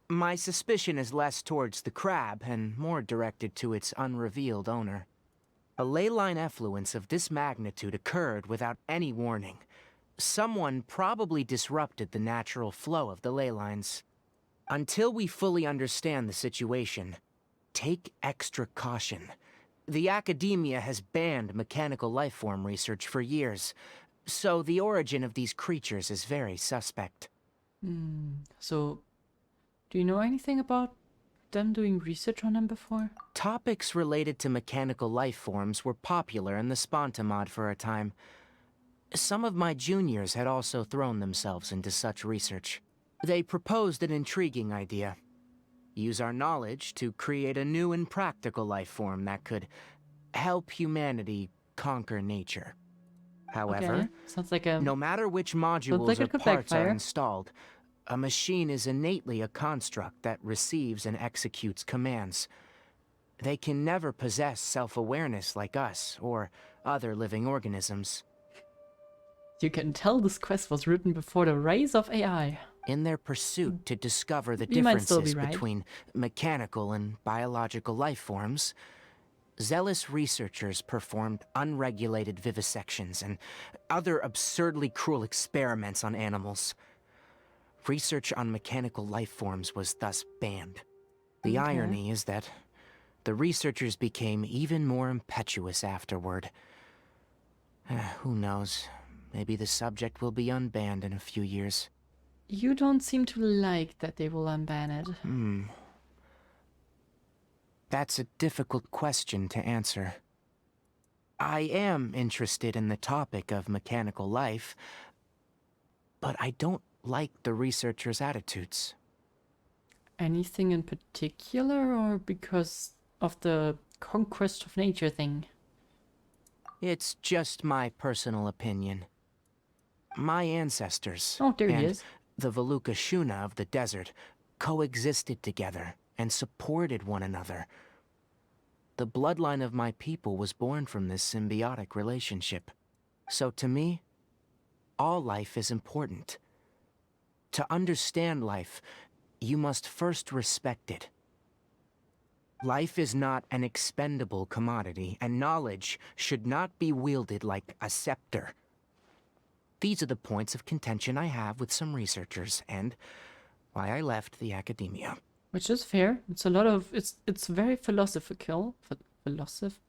C: My suspicion is less towards the crab and more directed to its unrevealed owner. A ley line effluence of this magnitude occurred without any warning. Someone probably disrupted the natural flow of the ley lines. Until we fully understand the situation, take extra caution. The academia has banned mechanical lifeform research for years, so the origin of these creatures is very suspect.
A: So, do you know anything about them doing research on them before?
C: Topics related to mechanical lifeforms were popular in the Spontamod for a time. Some of my juniors had also thrown themselves into such research. They proposed an intriguing idea. Use our knowledge to create a new and practical lifeform that could help humanity conquer nature. However,
A: Okay. Sounds like a...
C: no matter which modules
A: like it
C: or
A: could
C: parts are
A: backfire.
C: installed, a machine is innately a construct that receives and executes commands. They can never possess self-awareness like us or other living organisms.
A: You can tell this quest was written before the rise of AI.
C: In their pursuit to discover the
A: You might still be
C: differences
A: right.
C: between mechanical and biological life forms, zealous researchers performed unregulated vivisections and other absurdly cruel experiments on animals. Research on mechanical life forms was thus banned. The
A: Okay.
C: irony is that the researchers became even more impetuous afterward. Who knows? Maybe the subject will be unbanned in a few years.
A: You don't seem to like that they will unban it.
C: That's a difficult question to answer. I am interested in the topic of mechanical life, but I don't like the researchers' attitudes.
A: Anything in particular, or because of the conquest of nature thing?
C: It's just my personal opinion. My ancestors
A: Oh, there he
C: and
A: is.
C: the Veluca Shuna of the desert coexisted together and supported one another. The bloodline of my people was born from this symbiotic relationship. So to me, all life is important. To understand life, you must first respect it. Life is not an expendable commodity, and knowledge should not be wielded like a scepter. These are the points of contention I have with some researchers, and why I left the academia.
A: Which is fair. It's a lot of... It's very philosophical. Philosoph...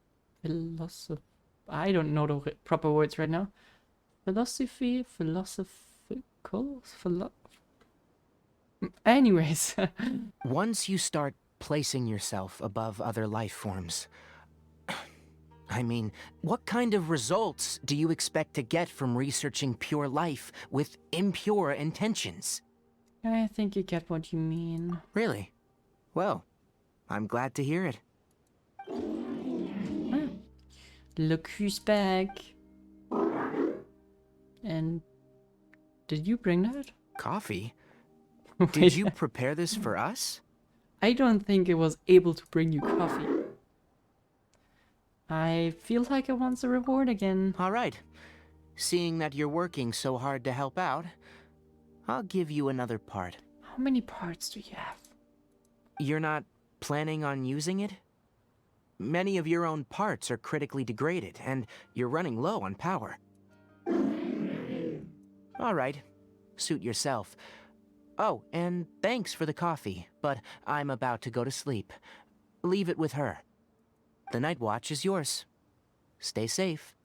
A: I don't know the proper words right now. Philosophical? Anyways.
C: Once you start placing yourself above other life forms, I mean, what kind of results do you expect to get from researching pure life with impure intentions?
A: I think you get what you mean.
C: Really? Well, I'm glad to hear it.
A: Look who's back. And did you bring that?
C: Coffee?
A: Wait.
C: Did you prepare this for us?
A: I don't think it was able to bring you coffee. I feel like I want the reward again.
C: All right. Seeing that you're working so hard to help out, I'll give you another part.
A: How many parts do you have?
C: You're not planning on using it? Many of your own parts are critically degraded, and you're running low on power. All right. Suit yourself. Oh, and thanks for the coffee, but I'm about to go to sleep. Leave it with her. The night watch is yours. Stay safe.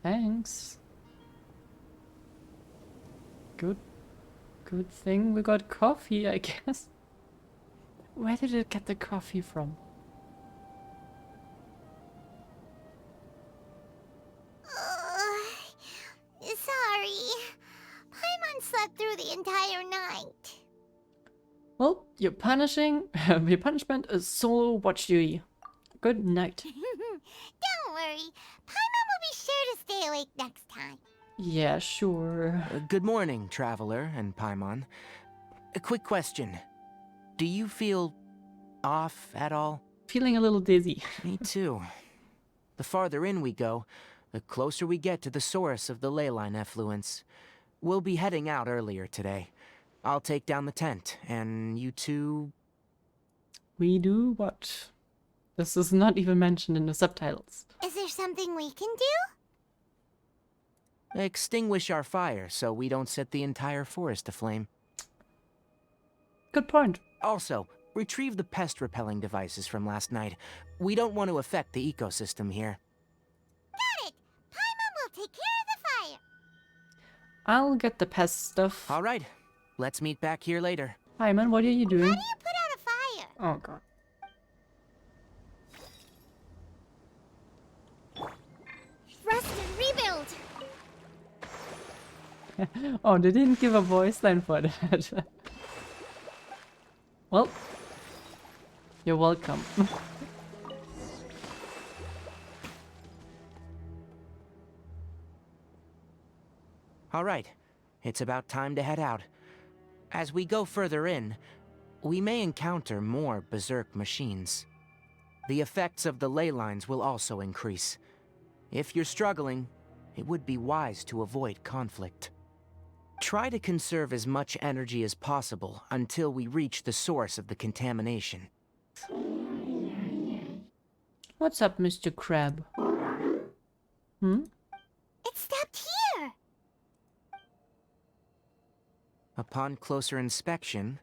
A: Thanks. Good thing we got coffee, I guess. Where did it get the coffee from?
B: Sorry. Paimon slept through the entire night.
A: Well, your punishment is solo watch duty. Good night.
B: Don't worry. Paimon will be sure to stay awake next time.
A: Yeah, sure.
C: Good morning, Traveler and Paimon. A quick question. Do you feel off at all?
A: Feeling a little dizzy.
C: Me too. The farther in we go, the closer we get to the source of the ley line effluence. We'll be heading out earlier today. I'll take down the tent, and you two...
A: We do what? This is not even mentioned in the subtitles.
B: Is there something we can do?
C: extinguish our fire so we don't set the entire forest aflame.
A: Good point.
C: Also, retrieve the pest-repelling devices from last night. We don't want to affect the ecosystem here.
B: Got it! Paimon will take care of the fire.
A: I'll get the pest stuff.
C: All right, let's meet back here later.
A: Hi, man, what are you doing?
B: How do you put out a fire?
A: Oh, God.
B: Rust and rebuild.
A: Oh, they didn't give a voice line for that. Well, you're welcome.
C: All right, it's about time to head out. As we go further in, we may encounter more berserk machines. The effects of the ley lines will also increase. If you're struggling, it would be wise to avoid conflict. Try to conserve as much energy as possible until we reach the source of the contamination.
A: What's up, Mr. Crab? Hmm?
B: It stopped here.
C: Upon closer inspection,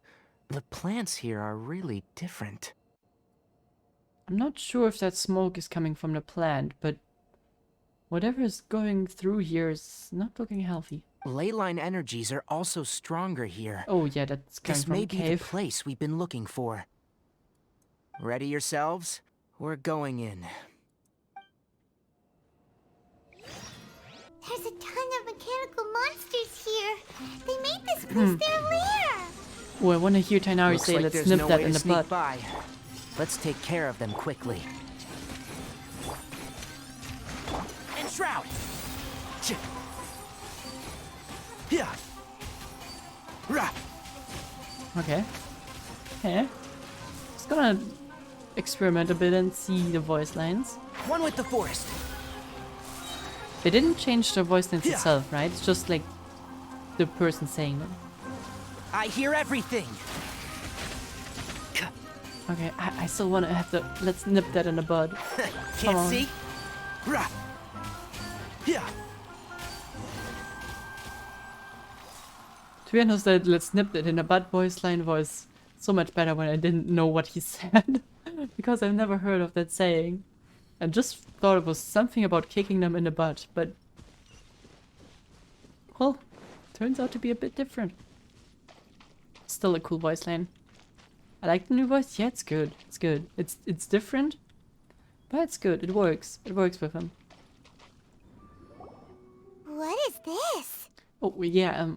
C: the plants here are really different.
A: I'm not sure if that smoke is coming from the plant, but whatever is going through here is not looking healthy.
C: Ley line energies are also stronger here.
A: Oh yeah, that's coming
C: This
A: from
C: may
A: a
C: be
A: cave.
C: the place we've been looking for. Ready yourselves? We're going in.
B: There's a ton of mechanical monsters here. They made this place their lair.
A: Oh, I want to hear Tighnari
C: Looks
A: say,
C: like
A: let's
C: there's
A: nip
C: no
A: that
C: way
A: in
C: to
A: the
C: sneak
A: butt.
C: by. Let's take care of them quickly. And shroud! Yeah. Rah.
A: Okay. Okay. Just gonna experiment a bit and see the voice lines.
C: One with the forest.
A: They didn't change the voice lines
C: Yeah.
A: itself, right? It's just like the person saying them.
C: I hear everything.
A: Okay, I still want to have the... Let's nip that in the bud. Come
C: Can't
A: on.
C: see? Rah. Yeah.
A: To be honest, that let's nip that in the bud voice line was so much better when I didn't know what he said. Because I've never heard of that saying. I just thought it was something about kicking them in the butt, but... Well, turns out to be a bit different. still a cool voice line. I like the new voice. Yeah, it's good. It's good. It's different, but it's good. It works. It works with him.
B: What is this?
A: Oh yeah,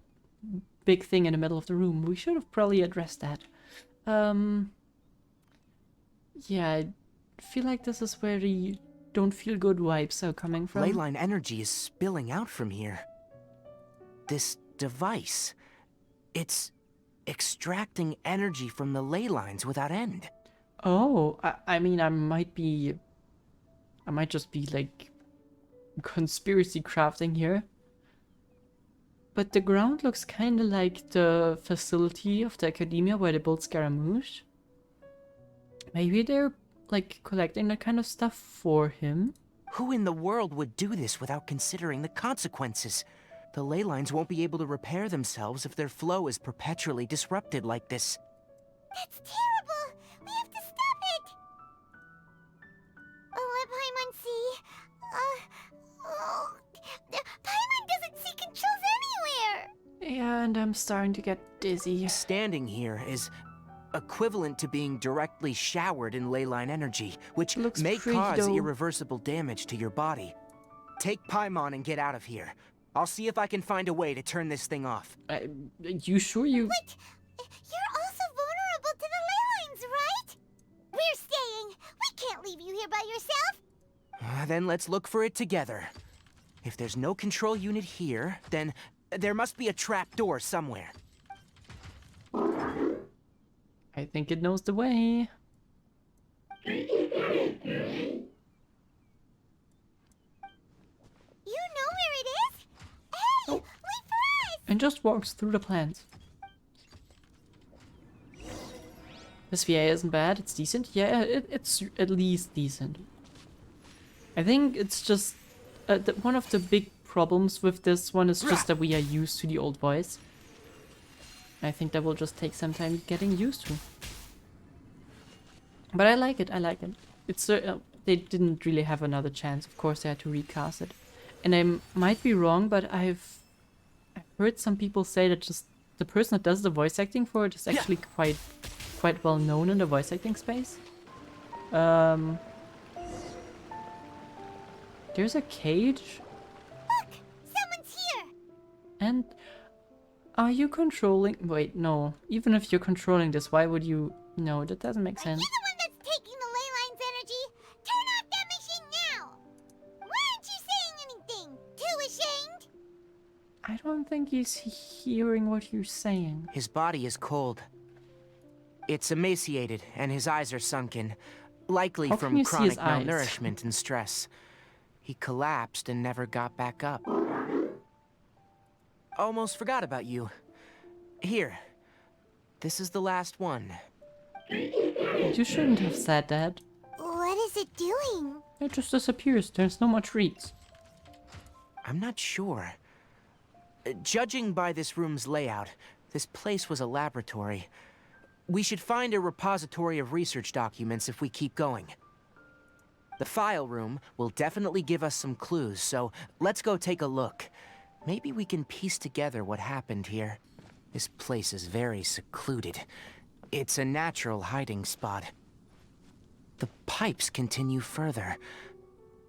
A: big thing in the middle of the room. We should have probably addressed that. Yeah, I feel like this is where the don't feel good vibes are coming from.
C: Leyline energy is spilling out from here. This device, it's extracting energy from the ley lines without end.
A: Oh, I mean, I might just be like conspiracy crafting here. But the ground looks kind of like the facility of the academia where they built Scaramouche. Maybe they're like collecting that kind of stuff for him.
C: Who in the world would do this without considering the consequences? The ley lines won't be able to repair themselves if their flow is perpetually disrupted like this.
B: That's terrible! We have to stop it! Oh, let Paimon see. Paimon doesn't see controls anywhere!
A: Yeah, and I'm starting to get dizzy.
C: Standing here is equivalent to being directly showered in leyline energy, which
A: Looks
C: may
A: pretty
C: cause
A: dope.
C: irreversible damage to your body. Take Paimon and get out of here. I'll see if I can find a way to turn this thing off.
A: You sure you...
B: Wait! You're also vulnerable to the ley lines, right? We're staying! We can't leave you here by yourself!
C: Then let's look for it together. If there's no control unit here, then there must be a trap door somewhere.
A: I think it knows the way.
B: You know where it is? Hey! Wait for us!
A: And just walks through the plants. This VA isn't bad, it's decent. Yeah, it's at least decent. I think it's just... one of the big problems with this one is just that we are used to the old voice. I think that will just take some time getting used to. But I like it, I like it. It's they didn't really have another chance. Of course they had to recast it. And I might be wrong, but I've heard some people say that just the person that does the voice acting for it is actually quite well known in the voice acting space. There's a cage.
B: Look! Someone's here!
A: And are you controlling... Wait, no. Even if you're controlling this, why would you... No, that doesn't make sense.
B: Are you the one that's taking the ley lines energy? Turn off that machine now! Why aren't you saying anything? Too ashamed?
A: I don't think he's hearing what you're saying.
C: His body is cold. It's emaciated, and his eyes are sunken, likely
A: How can
C: from
A: you see
C: chronic
A: his eyes?
C: malnourishment and stress. He collapsed and never got back up. Almost forgot about you. Here. This is the last one.
A: You shouldn't have said that.
B: What is it doing?
A: It just disappears. There's no more treats.
C: I'm not sure. Judging by this room's layout, this place was a laboratory. We should find a repository of research documents if we keep going. The file room will definitely give us some clues, so let's go take a look. Maybe we can piece together what happened here. This place is very secluded. It's a natural hiding spot. The pipes continue further.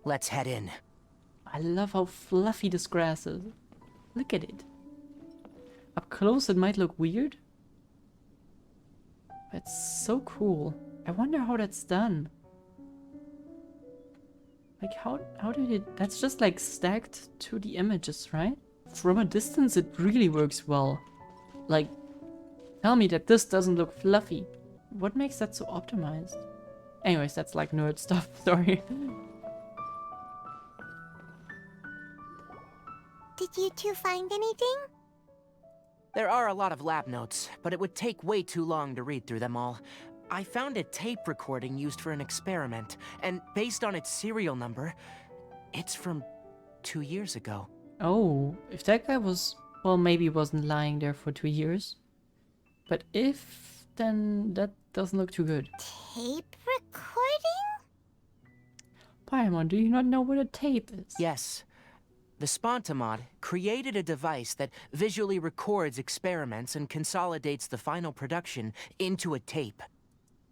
C: Let's head in.
A: I love how fluffy this grass is. Look at it. Up close it might look weird. But it's so cool. I wonder how that's done. Like how did it... That's just like stacked to the images, right? From a distance it really works well. Like, tell me that this doesn't look fluffy. What makes that so optimized? Anyways, that's like nerd stuff, sorry.
B: Did you two find anything?
C: There are a lot of lab notes, but it would take way too long to read through them all. I found a tape recording used for an experiment, and based on its serial number, it's from 2 years ago.
A: Oh, if that guy was... Well, maybe he wasn't lying there for 2 years. But if... then that doesn't look too good.
B: Tape recording?
A: Paimon, do you not know what a tape is?
C: Yes. The Spontamod created a device that visually records experiments and consolidates the final production into a tape.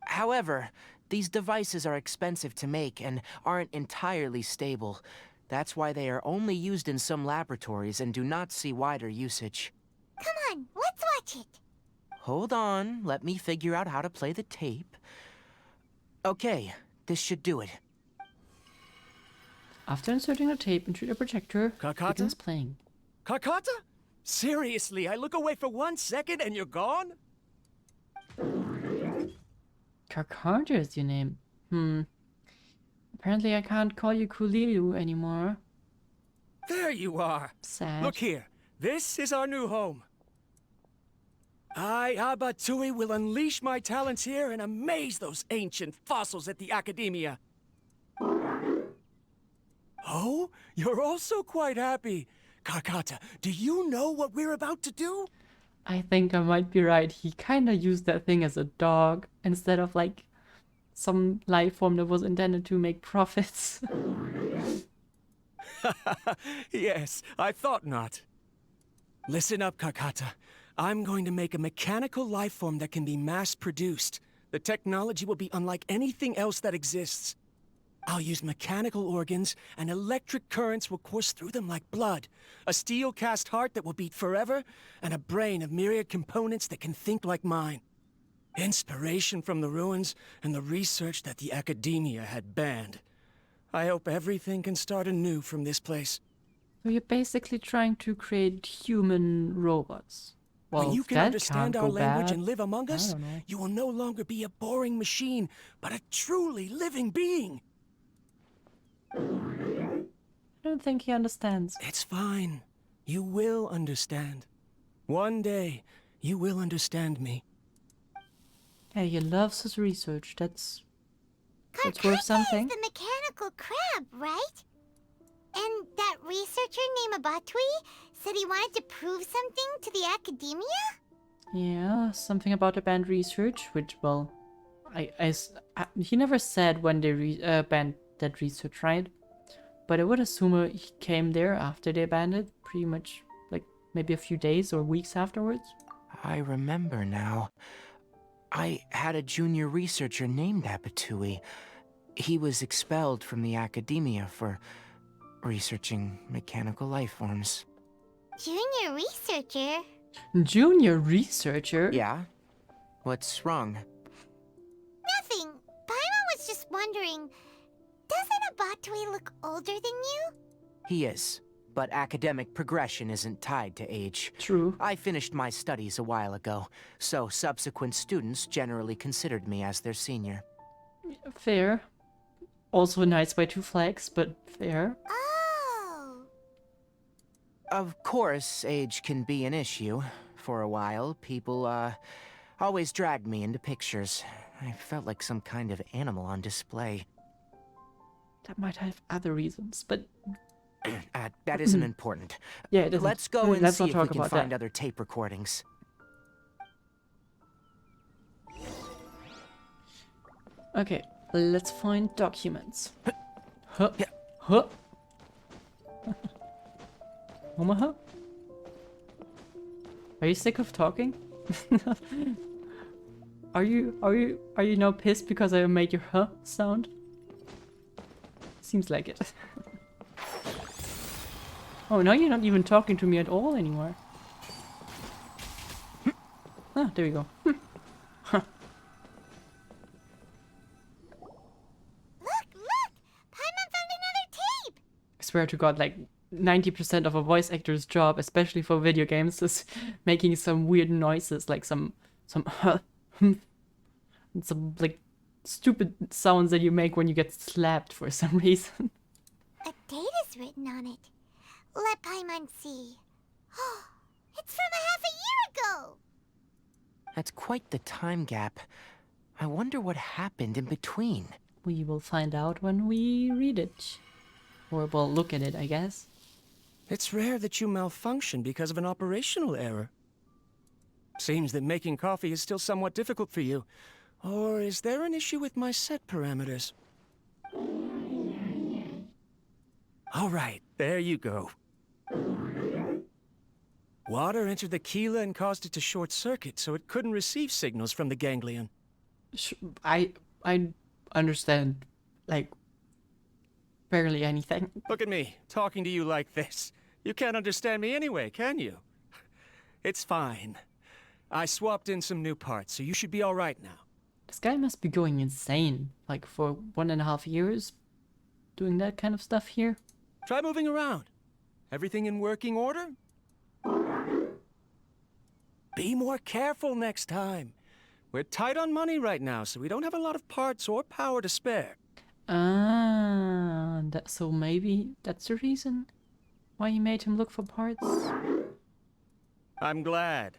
C: However, these devices are expensive to make and aren't entirely stable. That's why they are only used in some laboratories and do not see wider usage.
B: Come on, let's watch it.
C: Hold on, let me figure out how to play the tape. Okay, this should do it.
A: After inserting the tape into the projector,
K: Kakata?
A: begins playing.
K: Kakata? Seriously, I look away for 1 second and you're gone?
A: Character is your name. Apparently I can't call you Kulilu anymore.
K: There you are.
A: Sad.
K: Look here. This is our new home. I, Abatui, will unleash my talents here and amaze those ancient fossils at the Academia. Oh, you're also quite happy. Kakata, do you know what we're about to do?
A: I think I might be right. He kinda used that thing as a dog instead of like some life form that was intended to make profits.
K: Yes, I thought not. Listen up, Kakata. I'm going to make a mechanical life form that can be mass-produced. The technology will be unlike anything else that exists. I'll use mechanical organs, and electric currents will course through them like blood. A steel-cast heart that will beat forever, and a brain of myriad components that can think like mine. Inspiration from the ruins and the research that the Academia had banned. I hope everything can start anew from this place.
A: So you're basically trying to create human robots. Well,
K: When you can
A: that
K: understand
A: can't
K: our
A: go
K: language
A: bad.
K: and live among
A: I
K: us,
A: don't know.
K: you will no longer be a boring machine, but a truly living being.
A: I don't think he understands.
K: It's fine. You will understand. One day, you will understand me.
A: Yeah, he loves his research. That's worth
B: Karkata
A: something.
B: is the mechanical crab, right? And that researcher named Abatui said he wanted to prove something to the Academia?
A: Yeah, something about the banned research, which, well, he never said when they banned that research, right? But I would assume he came there after they banned it, pretty much, like, maybe a few days or weeks afterwards.
C: I remember now. I had a junior researcher named Abatui. He was expelled from the Academia for researching mechanical life forms.
B: Junior researcher?
A: Junior researcher?
C: Yeah? What's wrong?
B: Nothing. Paimon was just wondering, doesn't Abatui look older than you?
C: He is, but academic progression isn't tied to age.
A: True.
C: I finished my studies a while ago, so subsequent students generally considered me as their senior.
A: Fair. Also a nice way to flex, but fair.
B: Oh.
C: Of course, age can be an issue. For a while, people, always dragged me into pictures. I felt like some kind of animal on display.
A: That might have other reasons, but
C: That isn't important.
A: yeah, it isn't.
C: Let's go and
A: Let's
C: see
A: not
C: if
A: talk
C: we can
A: about
C: find
A: that.
C: other tape recordings.
A: Okay, let's find documents. Huh. Huh. Omaha? Are you sick of talking? Are you now pissed because I made your huh sound? Seems like it. Oh, now you're not even talking to me at all anymore. Ah, there we go.
B: Look, look! Paimon found another tape!
A: I swear to God, like 90% of a voice actor's job, especially for video games, is making some weird noises, like some and some like stupid sounds that you make when you get slapped for some reason.
B: A date is written on it. Let Paimon see. It's from a half a year ago!
C: That's quite the time gap. I wonder what happened in between.
A: We will find out when we read it. Or we'll look at it, I guess.
K: It's rare that you malfunction because of an operational error. Seems that making coffee is still somewhat difficult for you. Or is there an issue with my set parameters? All right, there you go. Water entered the Keela and caused it to short circuit, so it couldn't receive signals from the ganglion.
A: I understand, like, barely anything.
K: Look at me, talking to you like this. You can't understand me anyway, can you? It's fine. I swapped in some new parts, so you should be all right now.
A: This guy must be going insane, like, for 1.5 years, doing that kind of stuff here.
K: Try moving around. Everything in working order? Be more careful next time. We're tight on money right now, so we don't have a lot of parts or power to spare.
A: Ah, so maybe that's the reason why he made him look for parts?
K: I'm glad.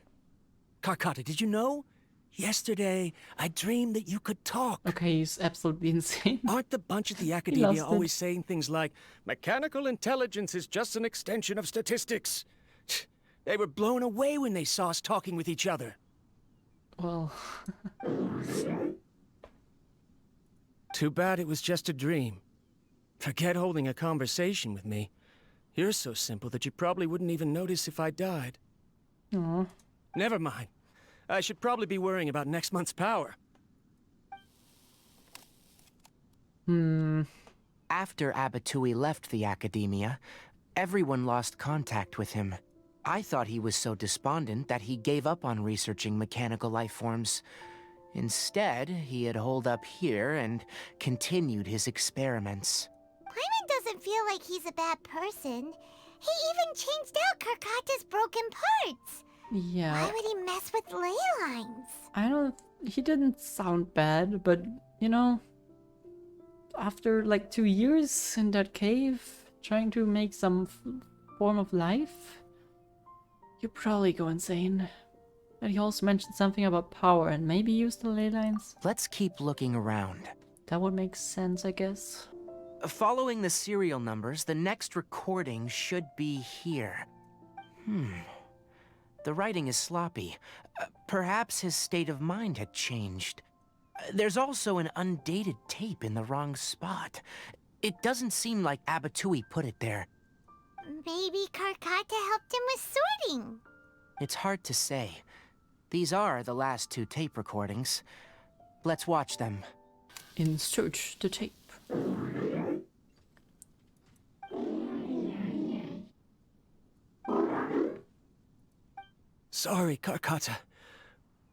K: Carcotta, did you know? Yesterday, I dreamed that you could talk.
A: Okay, he's absolutely insane.
K: Aren't the bunch at the
A: lost
K: Academia
A: it.
K: always saying things like, mechanical intelligence is just an extension of statistics? They were blown away when they saw us talking with each other.
A: Well...
K: Too bad it was just a dream. Forget holding a conversation with me. You're so simple that you probably wouldn't even notice if I died.
A: Aw.
K: Never mind. I should probably be worrying about next month's power.
C: After Abatui left the Academia, everyone lost contact with him. I thought he was so despondent that he gave up on researching mechanical life forms. Instead, he had holed up here and continued his experiments.
B: Paimon doesn't feel like he's a bad person. He even changed out Carcotta's broken parts.
A: Yeah.
B: Why would he mess with ley lines?
A: He didn't sound bad, but, you know, after like 2 years in that cave, trying to make some form of life, you probably go insane. And he also mentioned something about power and maybe use the ley lines.
C: Let's keep looking around.
A: That would make sense, I guess.
C: Following the serial numbers, the next recording should be here. The writing is sloppy. Perhaps his state of mind had changed. There's also an undated tape in the wrong spot. It doesn't seem like Abatui put it there.
B: Maybe Carcotta helped him with sorting.
C: It's hard to say. These are the last 2 tape recordings. Let's watch them.
A: Insert the tape.
K: Sorry, Carcotta.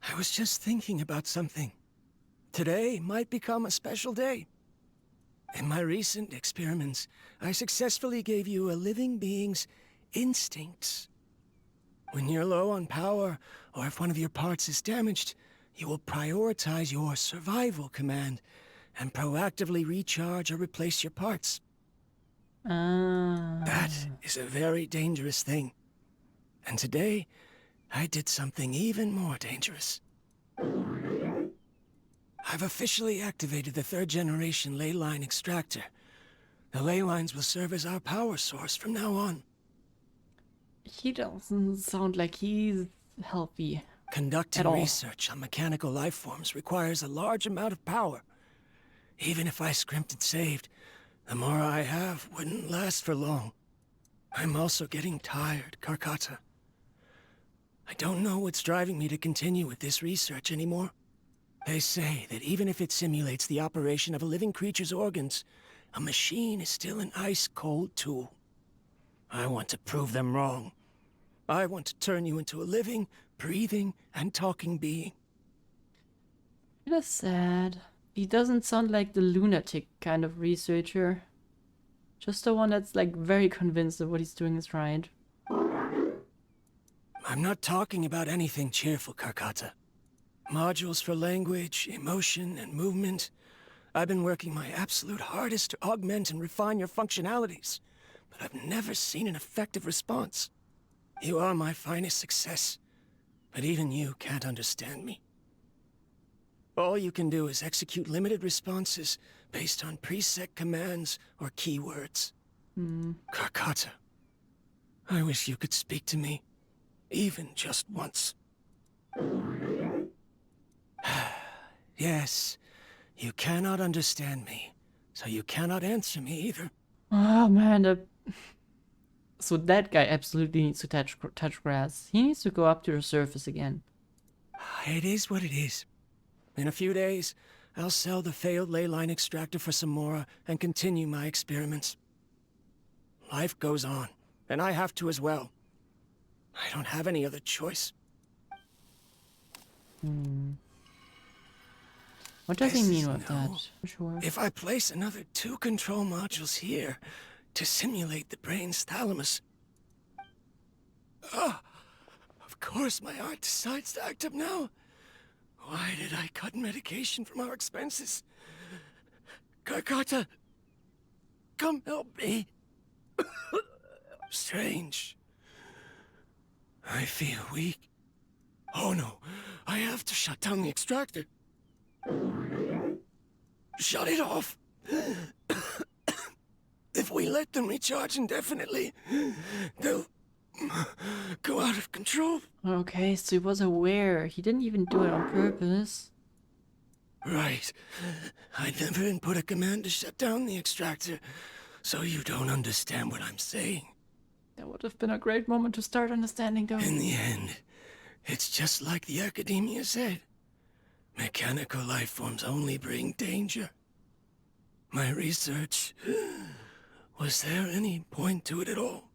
K: I was just thinking about something. Today might become a special day. In my recent experiments, I successfully gave you a living being's instincts. When you're low on power, or if one of your parts is damaged, you will prioritize your survival command and proactively recharge or replace your parts. That is a very dangerous thing. And today, I did something even more dangerous. I've officially activated the 3rd generation ley line extractor. The ley lines will serve as our power source from now on.
A: He doesn't sound like he's healthy.
K: Conducting research on mechanical life forms requires a large amount of power. Even if I scrimped and saved, the more I have wouldn't last for long. I'm also getting tired, Carcotta. I don't know what's driving me to continue with this research anymore. They say that even if it simulates the operation of a living creature's organs, a machine is still an ice-cold tool. I want to prove them wrong. I want to turn you into a living, breathing, and talking being.
A: That's sad. He doesn't sound like the lunatic kind of researcher. Just the one that's like very convinced that what he's doing is right.
K: I'm not talking about anything cheerful, Carcotta. Modules for language, emotion, and movement. I've been working my absolute hardest to augment and refine your functionalities, but I've never seen an effective response. You are my finest success, but even you can't understand me. All you can do is execute limited responses based on preset commands or keywords. Carcotta, I wish you could speak to me, even just once. Yes, you cannot understand me, so you cannot answer me either.
A: Oh man, So that guy absolutely needs to touch grass. He needs to go up to the surface again.
K: It is what it is. In a few days, I'll sell the failed ley line extractor for some more and continue my experiments. Life goes on, and I have to as well. I don't have any other choice.
A: What does he
K: This
A: mean
K: is
A: with
K: no.
A: that? Sure.
K: If I place another 2 control modules here to simulate the brain's thalamus... of course my heart decides to act up now. Why did I cut medication from our expenses? Carcata, come help me. Strange. I feel weak. Oh no, I have to shut down the extractor. Shut it off. If we let them recharge indefinitely, they'll go out of control.
A: Okay, so he was aware. He didn't even do it on purpose.
K: Right. I never input a command to shut down the extractor, so you don't understand what I'm saying.
A: That would have been a great moment to start understanding, though.
K: In the end, it's just like the Academia said. Mechanical life forms only bring danger. My research... Was there any point to it at all?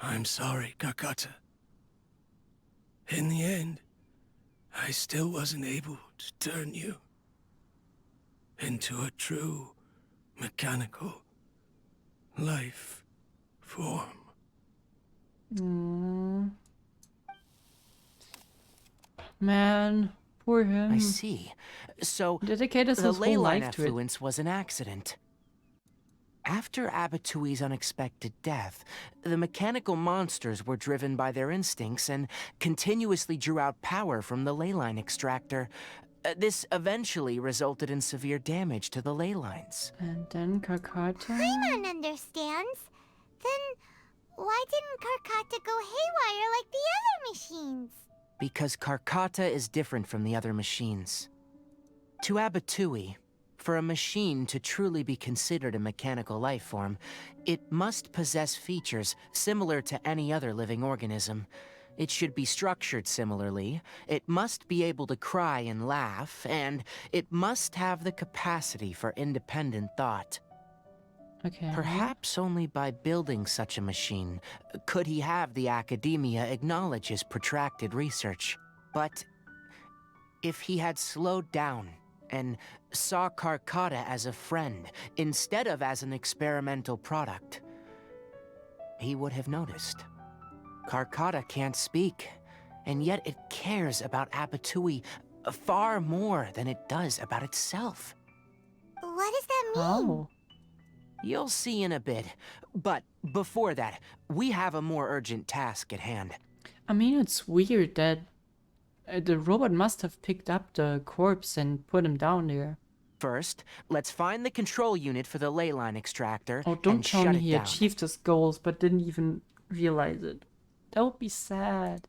K: I'm sorry, Kakata. In the end, I still wasn't able to turn you into a true mechanical life form.
A: Man, poor him.
C: I see. So,
A: Dedicated
C: the
A: his
C: ley
A: whole
C: line
A: life to it.
C: effluence was an accident. After Abatui's unexpected death, the mechanical monsters were driven by their instincts and continuously drew out power from the ley line extractor. This eventually resulted in severe damage to the ley lines.
A: And then Carcata.
B: Paimon understands. Then why didn't Carcata go haywire like the other machines?
C: Because Carcata is different from the other machines. To Abatui, for a machine to truly be considered a mechanical life form, it must possess features similar to any other living organism. It should be structured similarly, it must be able to cry and laugh, and it must have the capacity for independent thought.
A: Okay.
C: Perhaps only by building such a machine could he have the Academia acknowledge his protracted research. But if he had slowed down and saw Carcata as a friend instead of as an experimental product, he would have noticed. Carcata can't speak, and yet it cares about Abatui far more than it does about itself.
B: What does that mean?
A: Oh.
C: You'll see in a bit, but before that, we have a more urgent task at hand.
A: I mean, it's weird that the robot must have picked up the corpse and put him down there.
C: First, let's find the control unit for the ley line extractor
A: Oh, don't
C: and
A: tell
C: shut
A: me
C: it
A: he
C: down.
A: achieved his goals but didn't even realize it. That would be sad.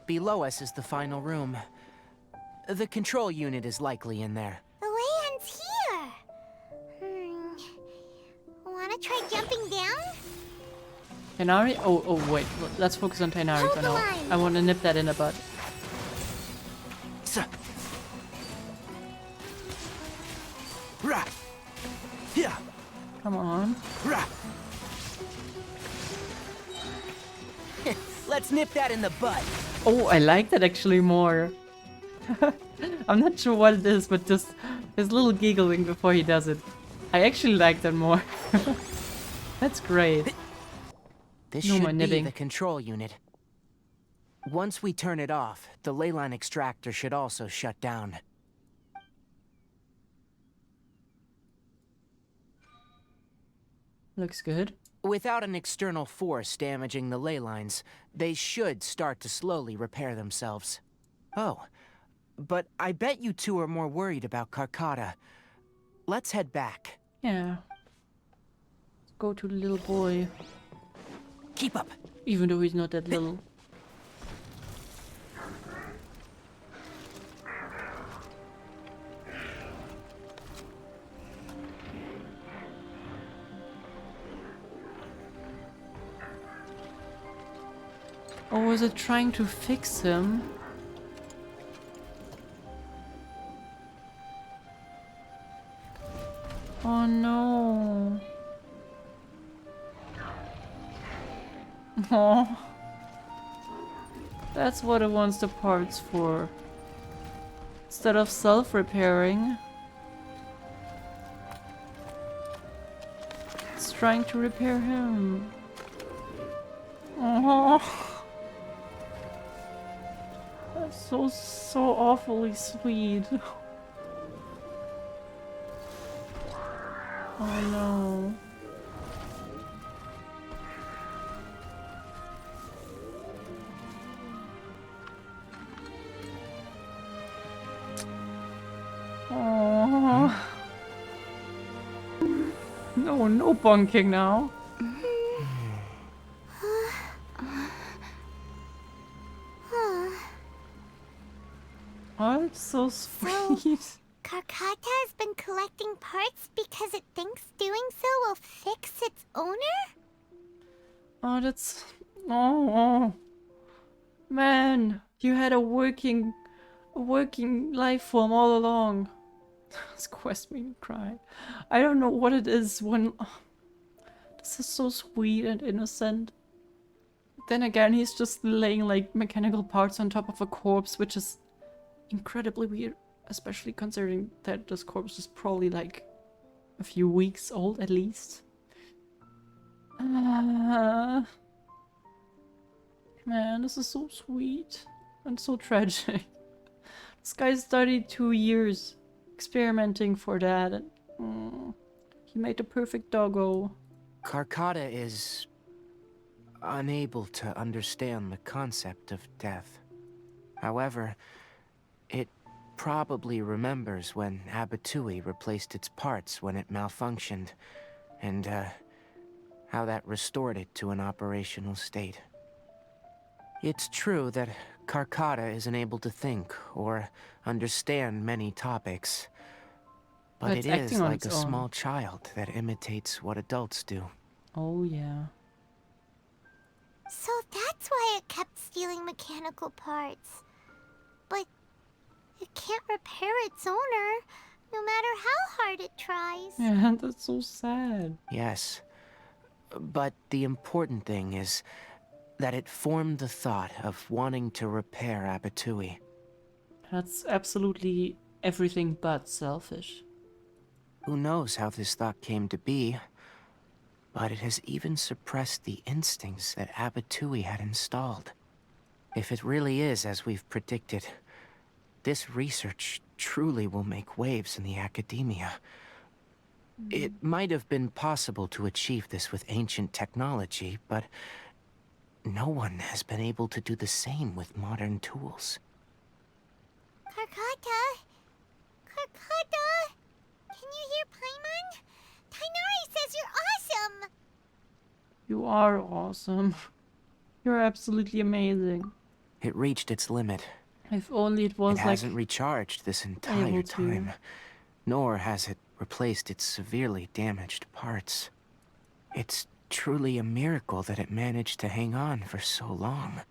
C: Below us is the final room. The control unit is likely in there.
B: The way ends here. Wanna try jumping down?
A: Tighnari? Oh, wait. Let's focus on Tighnari
B: Hold
A: for
B: the
A: now.
B: line.
A: I want to nip that in the bud.
C: Rah! Yeah!
A: Come on.
C: Rah! Let's nip that in the bud.
A: Oh, I like that actually more. I'm not sure what it is, but just his little giggling before he does it. I actually like that more. That's great.
C: This
A: No more
C: should be
A: nibbing.
C: the control unit. Once we turn it off, the ley line extractor should also shut down.
A: Looks good.
C: Without an external force damaging the ley lines, they should start to slowly repair themselves. Oh, but I bet you two are more worried about Carcata. Let's head back.
A: Yeah. Let's go to the little boy.
C: Keep up.
A: Even though he's not that little. Or was it trying to fix him? Oh no. Oh. That's what it wants the parts for. Instead of self-repairing, it's trying to repair him. Oh. That's so awfully sweet. Oh no. Oh. No bonking now. Oh, it's so sweet.
B: Carcata has been collecting parts because it thinks doing so will fix its owner?
A: Oh, that's... Oh. Man, you had a working life form all along. This quest made me cry. I don't know what it is when... This is so sweet and innocent. Then again, he's just laying like mechanical parts on top of a corpse, which is incredibly weird. Especially considering that this corpse is probably like a few weeks old at least. Man, this is so sweet and so tragic. This guy studied 2 years experimenting for that, and he made the perfect doggo.
C: Carcata is unable to understand the concept of death. However, it probably remembers when Abatui replaced its parts when it malfunctioned, and how that restored it to an operational state. It's true that Carcata isn't able to think or understand many topics, but
A: it's
C: it is
A: acting on
C: like a
A: its own.
C: small child that imitates what adults do.
A: Oh yeah.
B: So that's why it kept stealing mechanical parts. But it can't repair its owner, no matter how hard it tries.
A: Yeah, that's so sad.
C: Yes, but the important thing is that it formed the thought of wanting to repair Abatui.
A: That's absolutely everything but selfish.
C: Who knows how this thought came to be, but it has even suppressed the instincts that Abatui had installed. If it really is as we've predicted, this research truly will make waves in the academia. It might have been possible to achieve this with ancient technology, but no one has been able to do the same with modern tools.
B: Carcata? Carcata? Can you hear Paimon? Tighnari says you're awesome!
A: You are awesome. You're absolutely amazing.
C: It reached its limit.
A: If only it was
C: It hasn't recharged this entire
A: able to.
C: time, nor has it replaced its severely damaged parts. It's truly a miracle that it managed to hang on for so long.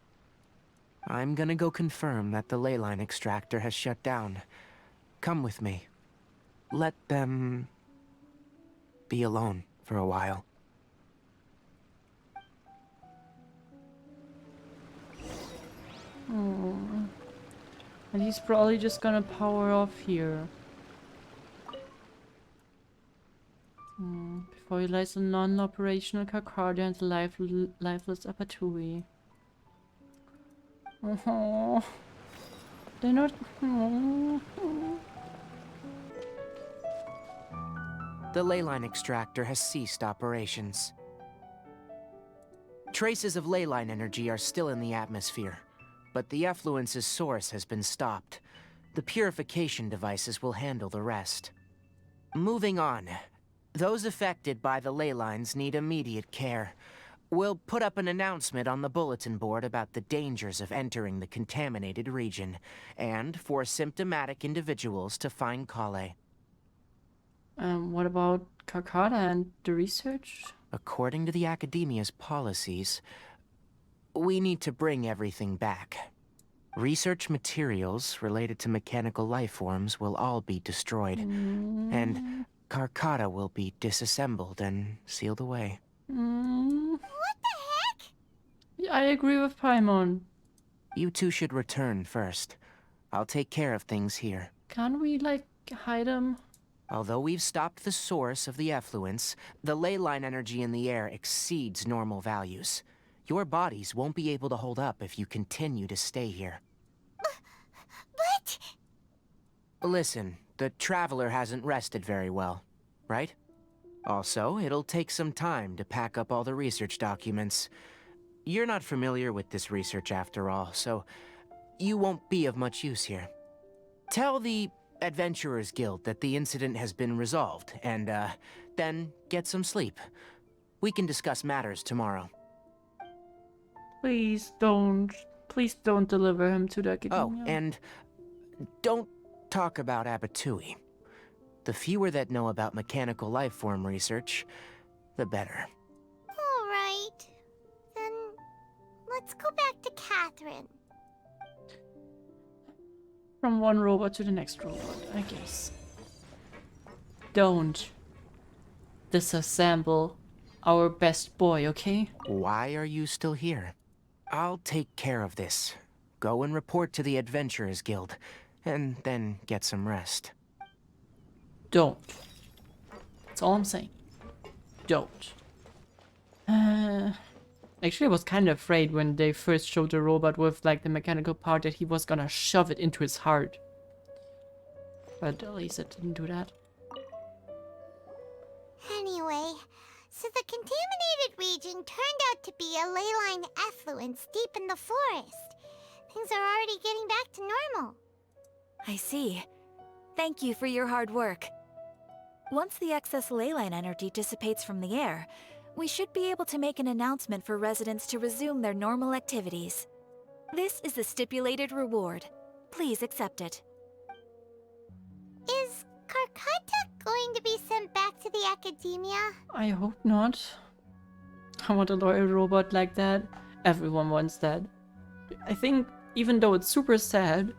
C: I'm gonna go confirm that the ley line extractor has shut down. Come with me. Let them be alone for a while.
A: Oh. And he's probably just gonna power off here. Before he lies a non-operational Carcardia and the lifeless Apatui. Oh. They're not... Oh.
C: The ley line extractor has ceased operations. Traces of ley line energy are still in the atmosphere, but the effluence's source has been stopped. The purification devices will handle the rest. Moving on. Those affected by the ley lines need immediate care. We'll put up an announcement on the bulletin board about the dangers of entering the contaminated region, and for symptomatic individuals to find Kale.
A: What about Carcata and the research?
C: According to the Academia's policies, we need to bring everything back. Research materials related to mechanical life forms will all be destroyed, and Carcata will be disassembled and sealed away.
B: What the heck?
A: Yeah, I agree with Paimon.
C: You two should return first. I'll take care of things here.
A: Can't we, like, hide him?
C: Although we've stopped the source of the effluence, the ley line energy in the air exceeds normal values. Your bodies won't be able to hold up if you continue to stay here.
B: But...
C: Listen, the Traveler hasn't rested very well, right? Also, it'll take some time to pack up all the research documents. You're not familiar with this research after all, so you won't be of much use here. Tell the Adventurers Guild that the incident has been resolved, and, then get some sleep. We can discuss matters tomorrow.
A: Please don't. Please don't deliver him to the
C: Oh,
A: academia.
C: and don't talk about Abatui. The fewer that know about mechanical life form research, the better.
B: All right. Then let's go back to Catherine.
A: From one robot to the next robot, I guess. Don't disassemble our best boy, okay?
C: Why are you still here? I'll take care of this. Go and report to the Adventurers Guild, and then get some rest.
A: Don't. That's all I'm saying. Don't. Actually, I was kind of afraid when they first showed the robot with, like, the mechanical part that he was gonna shove it into his heart. But at least it didn't do that.
B: Anyway, so the contaminated region turned out to be a ley line effluence deep in the forest. Things are already getting back to normal.
L: I see. Thank you for your hard work. Once the excess ley line energy dissipates from the air, we should be able to make an announcement for residents to resume their normal activities. This is the stipulated reward. Please accept it.
B: Is Carcata going to be sent back to the academia?
A: I hope not. I want a loyal robot like that. Everyone wants that. I think, even though it's super sad,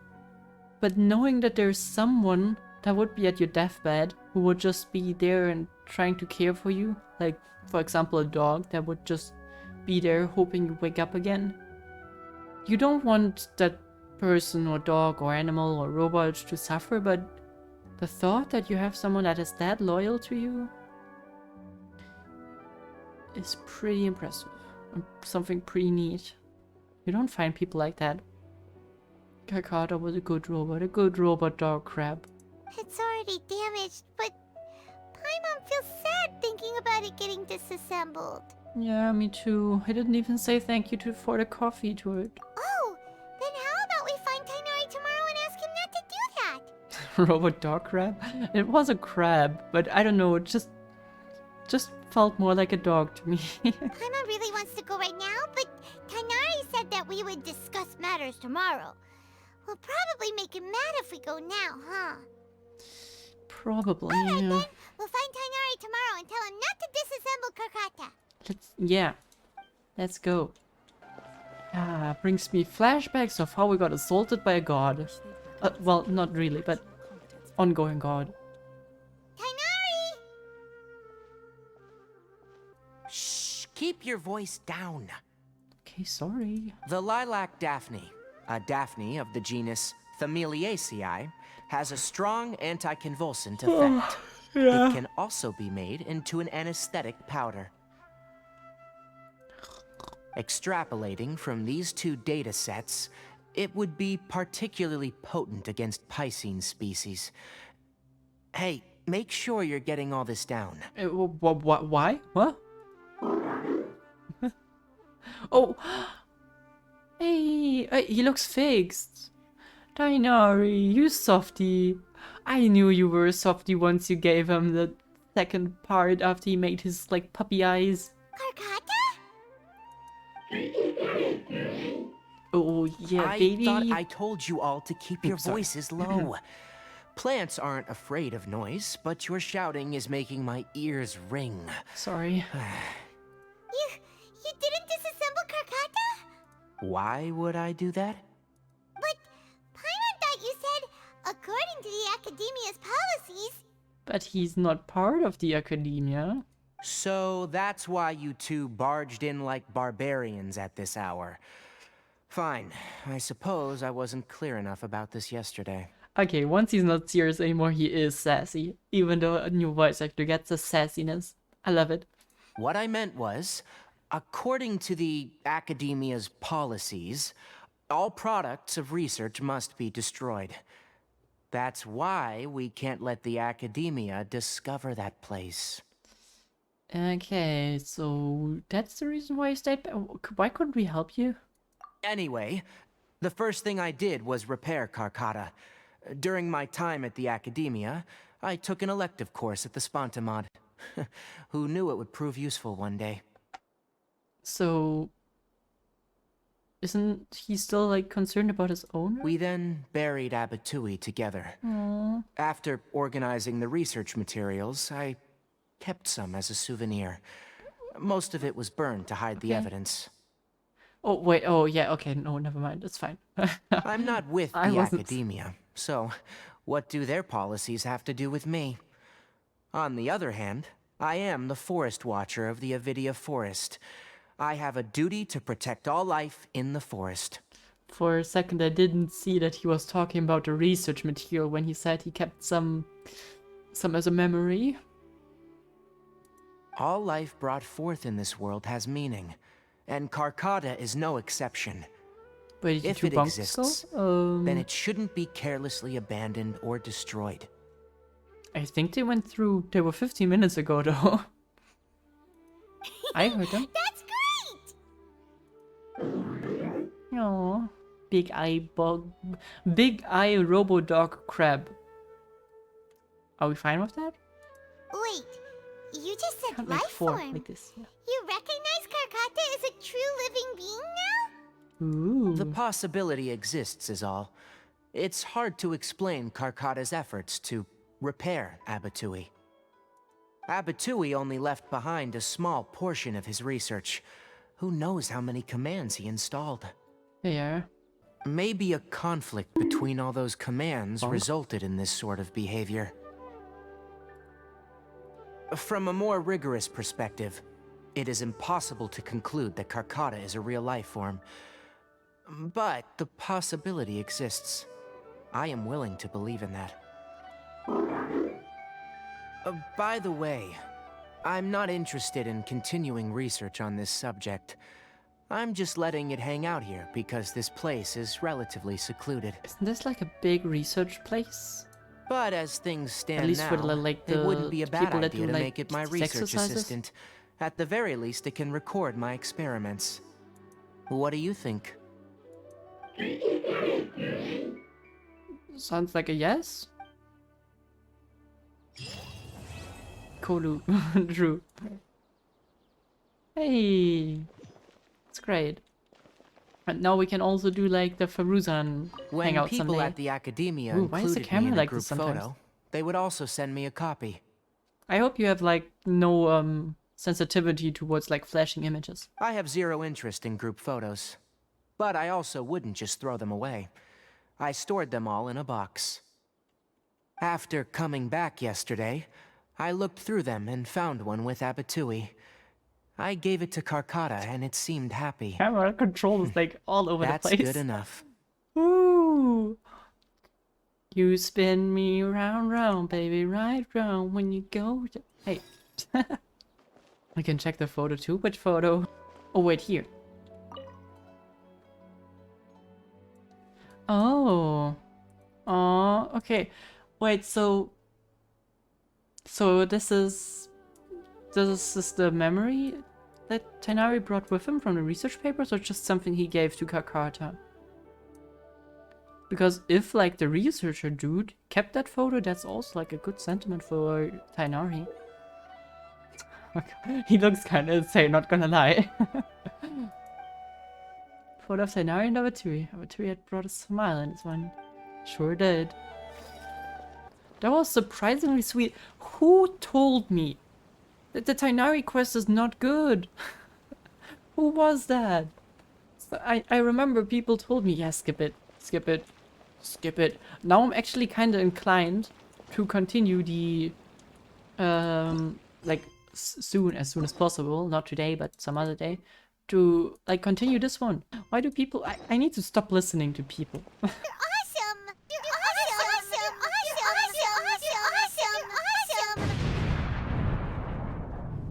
A: but knowing that there's someone that would be at your deathbed who would just be there and trying to care for you, like, for example, a dog that would just be there hoping you wake up again. You don't want that person or dog or animal or robot to suffer, but the thought that you have someone that is that loyal to you is pretty impressive. And something pretty neat. You don't find people like that. Carcata was a good robot dog crab.
B: It's already damaged, but Paimon feels sad thinking about it getting disassembled.
A: Yeah, me too. I didn't even say thank you for the coffee to it.
B: Oh, then how about we find Tighnari tomorrow and ask him not to do that?
A: Robot dog crab? It was a crab, but I don't know, it just felt more like a dog to me.
B: Paimon really wants to go right now, but Tighnari said that we would discuss matters tomorrow. We'll probably make him mad if we go now, huh?
A: Probably.
B: Alright then, we'll find Tighnari tomorrow and tell him not to disassemble Carcata.
A: Let's go. Ah, brings me flashbacks of how we got assaulted by a god. Well, not really, but ongoing god.
B: Tighnari!
C: Shh! Keep your voice down.
A: Okay, sorry.
C: The lilac daphne, a daphne of the genus Thameliaceae, has a strong anticonvulsant effect. It can also be made into an anesthetic powder. Extrapolating from these two data sets, it would be particularly potent against Piscine species. Hey, make sure you're getting all this down.
A: Why? What? Oh! Hey, he looks fixed. Tighnari, you softy. I knew you were a softy once you gave him the second part after he made his, like, puppy eyes.
B: Carcata?
A: Oh, yeah, baby.
C: I thought I told you all to keep your voices low. Plants aren't afraid of noise, but your shouting is making my ears ring.
A: Sorry.
B: You didn't disassemble Carcata?
C: Why would I do that?
B: But Paimon thought you said, according to the Academia's policies...
A: But he's not part of the Academia.
C: So that's why you two barged in like barbarians at this hour. Fine. I suppose I wasn't clear enough about this yesterday.
A: Okay, once he's not serious anymore, he is sassy. Even though a new voice actor gets the sassiness. I love it.
C: What I meant was, according to the Academia's policies, all products of research must be destroyed. That's why we can't let the Academia discover that place.
A: Okay, so that's the reason why you stayed back. Why couldn't we help you?
C: Anyway, the first thing I did was repair Carcata. During my time at the Academia, I took an elective course at the Spontamod. Who knew it would prove useful one day?
A: So... isn't he still, like, concerned about his owner?
C: We then buried Abatui together.
A: Aww.
C: After organizing the research materials, I kept some as a souvenir. Most of it was burned to hide the evidence.
A: Oh, wait, oh, yeah, okay, no, never mind, it's fine.
C: I'm not with the Academia, so what do their policies have to do with me? On the other hand, I am the Forest Watcher of the Avidia Forest. I have a duty to protect all life in the forest.
A: For a second, I didn't see that he was talking about the research material when he said he kept some as a memory.
C: All life brought forth in this world has meaning, and Carcata is no exception.
A: Wait,
C: if it exists, then it shouldn't be carelessly abandoned or destroyed.
A: I think they went through... They were 15 minutes ago, though. I heard them.
B: That's great!
A: Aww. Big eye bug... Big eye robo-dog crab. Are we fine with that?
B: Wait, you just said
A: Can't
B: life
A: make four
B: form.
A: like this. Yeah.
B: You recognize Carcata as a true living being now?
A: Ooh.
C: The possibility exists is all. It's hard to explain Carcata's efforts to repair Abatui. Abatui only left behind a small portion of his research. Who knows how many commands he installed?
A: Yeah.
C: Maybe a conflict between all those commands resulted in this sort of behavior. From a more rigorous perspective, it is impossible to conclude that Carcata is a real life form. But the possibility exists. I am willing to believe in that. By the way, I'm not interested in continuing research on this subject. I'm just letting it hang out here because this place is relatively secluded.
A: Isn't this like a big research place?
C: But as things stand
A: At least
C: now,
A: for like
C: it wouldn't be a bad
A: people that
C: idea
A: do,
C: to
A: like,
C: make it my
A: these
C: research
A: exercises?
C: assistant. At the very least, it can record my experiments. What do you think?
A: Sounds like a yes. Kolu, Drew. Hey, it's great. And now we can also do like the Faruzan
C: When
A: hangout
C: people
A: someday.
C: at the Academia
A: Ooh, why is the
C: included me
A: camera
C: in a
A: like
C: group
A: this sometimes?
C: photo, they would also send me a copy.
A: I hope you have like no sensitivity towards like flashing images.
C: I have zero interest in group photos. But I also wouldn't just throw them away. I stored them all in a box. After coming back yesterday, I looked through them and found one with Abatui. I gave it to Carcata and it seemed happy.
A: Camera control is like all over the
C: That's
A: place.
C: good enough.
A: Ooh. You spin me round, round, baby, right round when you go. Hey. I can check the photo too. Which photo? Oh, wait, here. Oh. Oh, okay. Wait, so this is the memory that Tighnari brought with him from the research papers, or just something he gave to Carcata? Because if like the researcher dude kept that photo, that's also like a good sentiment for Tighnari. He looks kind of insane, not gonna lie. Photo of Tighnari and Abatui. Abatui had brought a smile in this one. Sure did. That was surprisingly sweet. Who told me that the Tighnari quest is not good? Who was that? I remember people told me, yeah, skip it, skip it, skip it. Now I'm actually kind of inclined to continue the, like, as soon as possible, not today, but some other day, to, like, continue this one. Why do people, I need to stop listening to people.
B: There